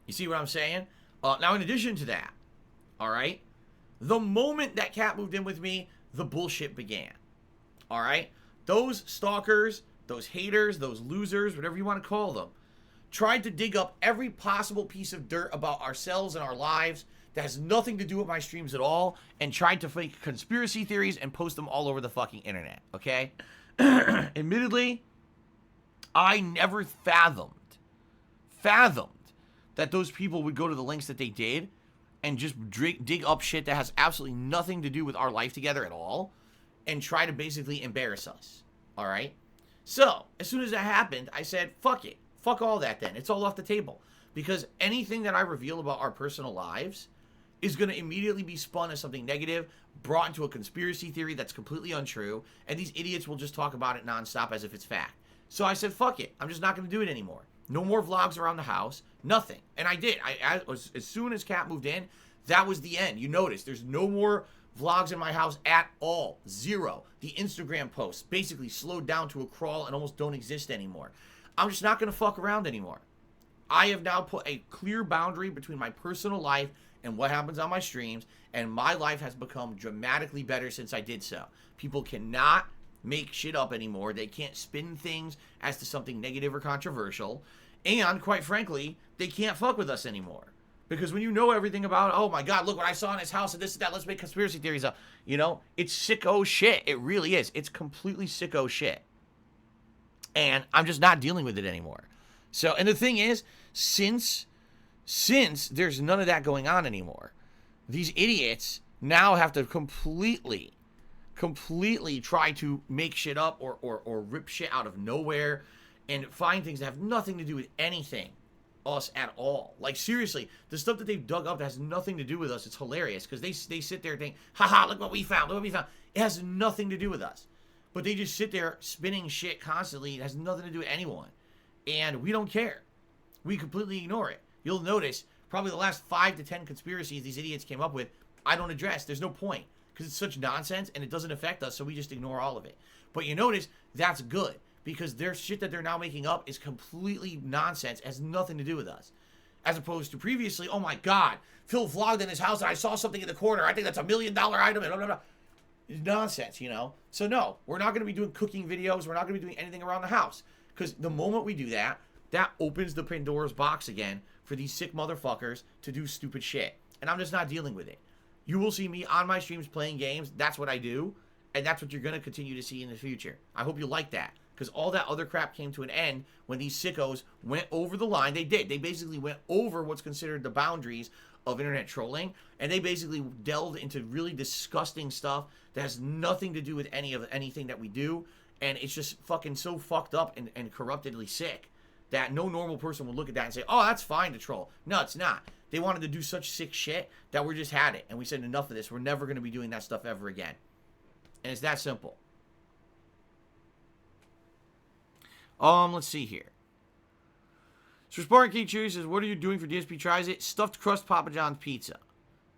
you see what I'm saying? Now, in addition to that, all right, the moment that Cat moved in with me, the bullshit began. All right? Those stalkers, those haters, those losers, whatever you want to call them, tried to dig up every possible piece of dirt about ourselves and our lives that has nothing to do with my streams at all, and tried to fake conspiracy theories and post them all over the fucking internet, okay? Admittedly, I never fathomed that those people would go to the lengths that they did and just dig up shit that has absolutely nothing to do with our life together at all and try to basically embarrass us, all right? So, as soon as that happened, I said, fuck it. Fuck all that then. It's all off the table. Because anything that I reveal about our personal lives is going to immediately be spun as something negative, brought into a conspiracy theory that's completely untrue, and these idiots will just talk about it nonstop as if it's fact. So I said, fuck it. I'm just not going to do it anymore. No more vlogs around the house. Nothing. And I did. As soon as Cat moved in, that was the end. You notice there's no more vlogs in my house at all. 0. The Instagram posts basically slowed down to a crawl and almost don't exist anymore. I'm just not going to fuck around anymore. I have now put a clear boundary between my personal life and what happens on my streams, and my life has become dramatically better since I did so. People cannot make shit up anymore. They can't spin things as to something negative or controversial. And, quite frankly, they can't fuck with us anymore. Because when you know everything about, oh my god, look what I saw in his house and this and that, let's make conspiracy theories up. You know, it's sicko shit. It really is. It's completely sicko shit. And I'm just not dealing with it anymore. So, and the thing is, since there's none of that going on anymore, these idiots now have to completely try to make shit up or rip shit out of nowhere and find things that have nothing to do with anything us at all. Like, seriously, the stuff that they've dug up that has nothing to do with us, it's hilarious because they sit there and think, haha, look what we found, look what we found. It has nothing to do with us. But they just sit there spinning shit constantly. It has nothing to do with anyone. And we don't care. We completely ignore it. You'll notice probably the last 5 to 10 conspiracies these idiots came up with, I don't address. There's no point because it's such nonsense and it doesn't affect us, so we just ignore all of it. But you notice that's good because their shit that they're now making up is completely nonsense. It has nothing to do with us. As opposed to previously, oh my god, Phil vlogged in his house and I saw something in the corner. I think that's $1 million item and blah, blah, blah. nonsense, you know? So no, we're not going to be doing cooking videos. We're not going to be doing anything around the house. Because the moment we do that, that opens the Pandora's box again for these sick motherfuckers to do stupid shit. And I'm just not dealing with it. You will see me on my streams playing games. That's what I do. And that's what you're going to continue to see in the future. I hope you like that. Because all that other crap came to an end when these sickos went over the line. They did. They basically went over what's considered the boundaries of internet trolling. And they basically delved into really disgusting stuff that has nothing to do with anything that we do. And it's just fucking so fucked up and corruptedly sick that no normal person would look at that and say, oh, that's fine to troll. No, it's not. They wanted to do such sick shit that we just had it. And we said, enough of this. We're never going to be doing that stuff ever again. And it's that simple. Let's see here. So Spartan King Cheers says, what are you doing for DSP Tries It? Stuffed crust Papa John's pizza.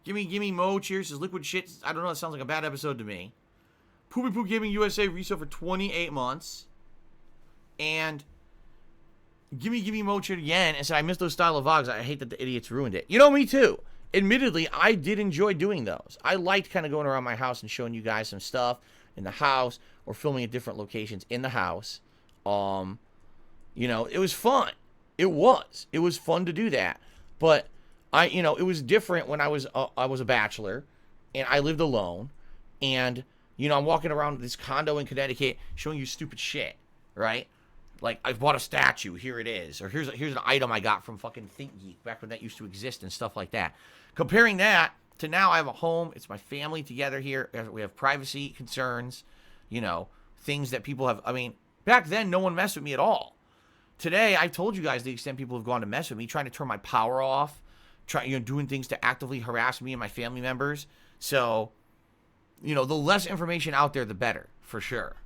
Gimme Mo Cheers says, liquid shit. I don't know, that sounds like a bad episode to me. Poopy Poop Gaming USA resale for 28 months. And Gimme Mo Cheers again and said, I miss those style of vlogs. I hate that the idiots ruined it. You know, me too. Admittedly, I did enjoy doing those. I liked kind of going around my house and showing you guys some stuff in the house or filming at different locations in the house. You know, it was fun. It was fun to do that. But it was different when I was a bachelor and I lived alone. And, you know, I'm walking around this condo in Connecticut showing you stupid shit, right? Like, I bought a statue, here it is. Or here's an item I got from fucking ThinkGeek back when that used to exist and stuff like that. Comparing that to now I have a home, it's my family together here. We have privacy concerns, you know, things that people have. I mean, back then, no one messed with me at all. Today, I've told you guys the extent people have gone to mess with me, trying to turn my power off, doing things to actively harass me and my family members. So, you know, the less information out there, the better, for sure.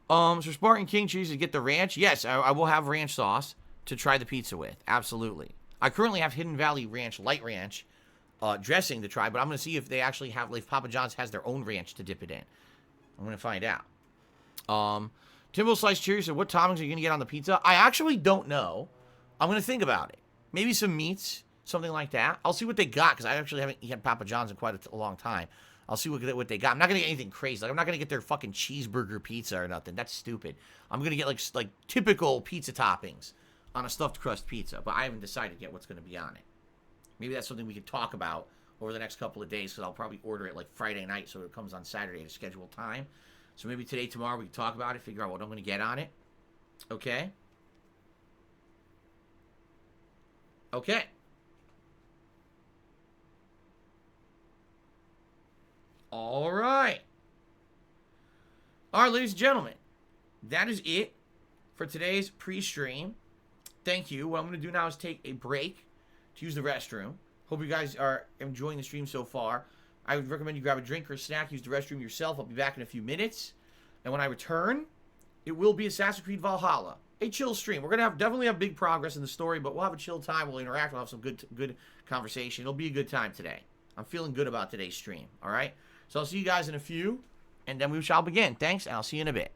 So Spartan King chooses to get the ranch. Yes, I will have ranch sauce to try the pizza with. Absolutely. I currently have Hidden Valley Ranch, light ranch, dressing to try, but I'm going to see if they actually have, like, if Papa John's has their own ranch to dip it in. I'm going to find out. Timbo Slice Cheers said, what toppings are you going to get on the pizza? I actually don't know. I'm going to think about it. Maybe some meats, something like that. I'll see what they got, because I actually haven't had Papa John's in quite a long time. I'll see what they got. I'm not going to get anything crazy. Like, I'm not going to get their fucking cheeseburger pizza or nothing. That's stupid. I'm going to get, like typical pizza toppings on a stuffed crust pizza. But I haven't decided yet what's going to be on it. Maybe that's something we could talk about over the next couple of days, because I'll probably order it, like, Friday night, so it comes on Saturday at a scheduled time. So maybe today, tomorrow, we can talk about it, figure out what I'm going to get on it. Okay? Okay. All right. All right, ladies and gentlemen. That is it for today's pre-stream. Thank you. What I'm going to do now is take a break to use the restroom. Hope you guys are enjoying the stream so far. I would recommend you grab a drink or a snack, use the restroom yourself. I'll be back in a few minutes. And when I return, it will be Assassin's Creed Valhalla. A chill stream. We're going to definitely have big progress in the story, but we'll have a chill time. We'll interact. We'll have some good conversation. It'll be a good time today. I'm feeling good about today's stream. All right? So I'll see you guys in a few, and then we shall begin. Thanks, and I'll see you in a bit.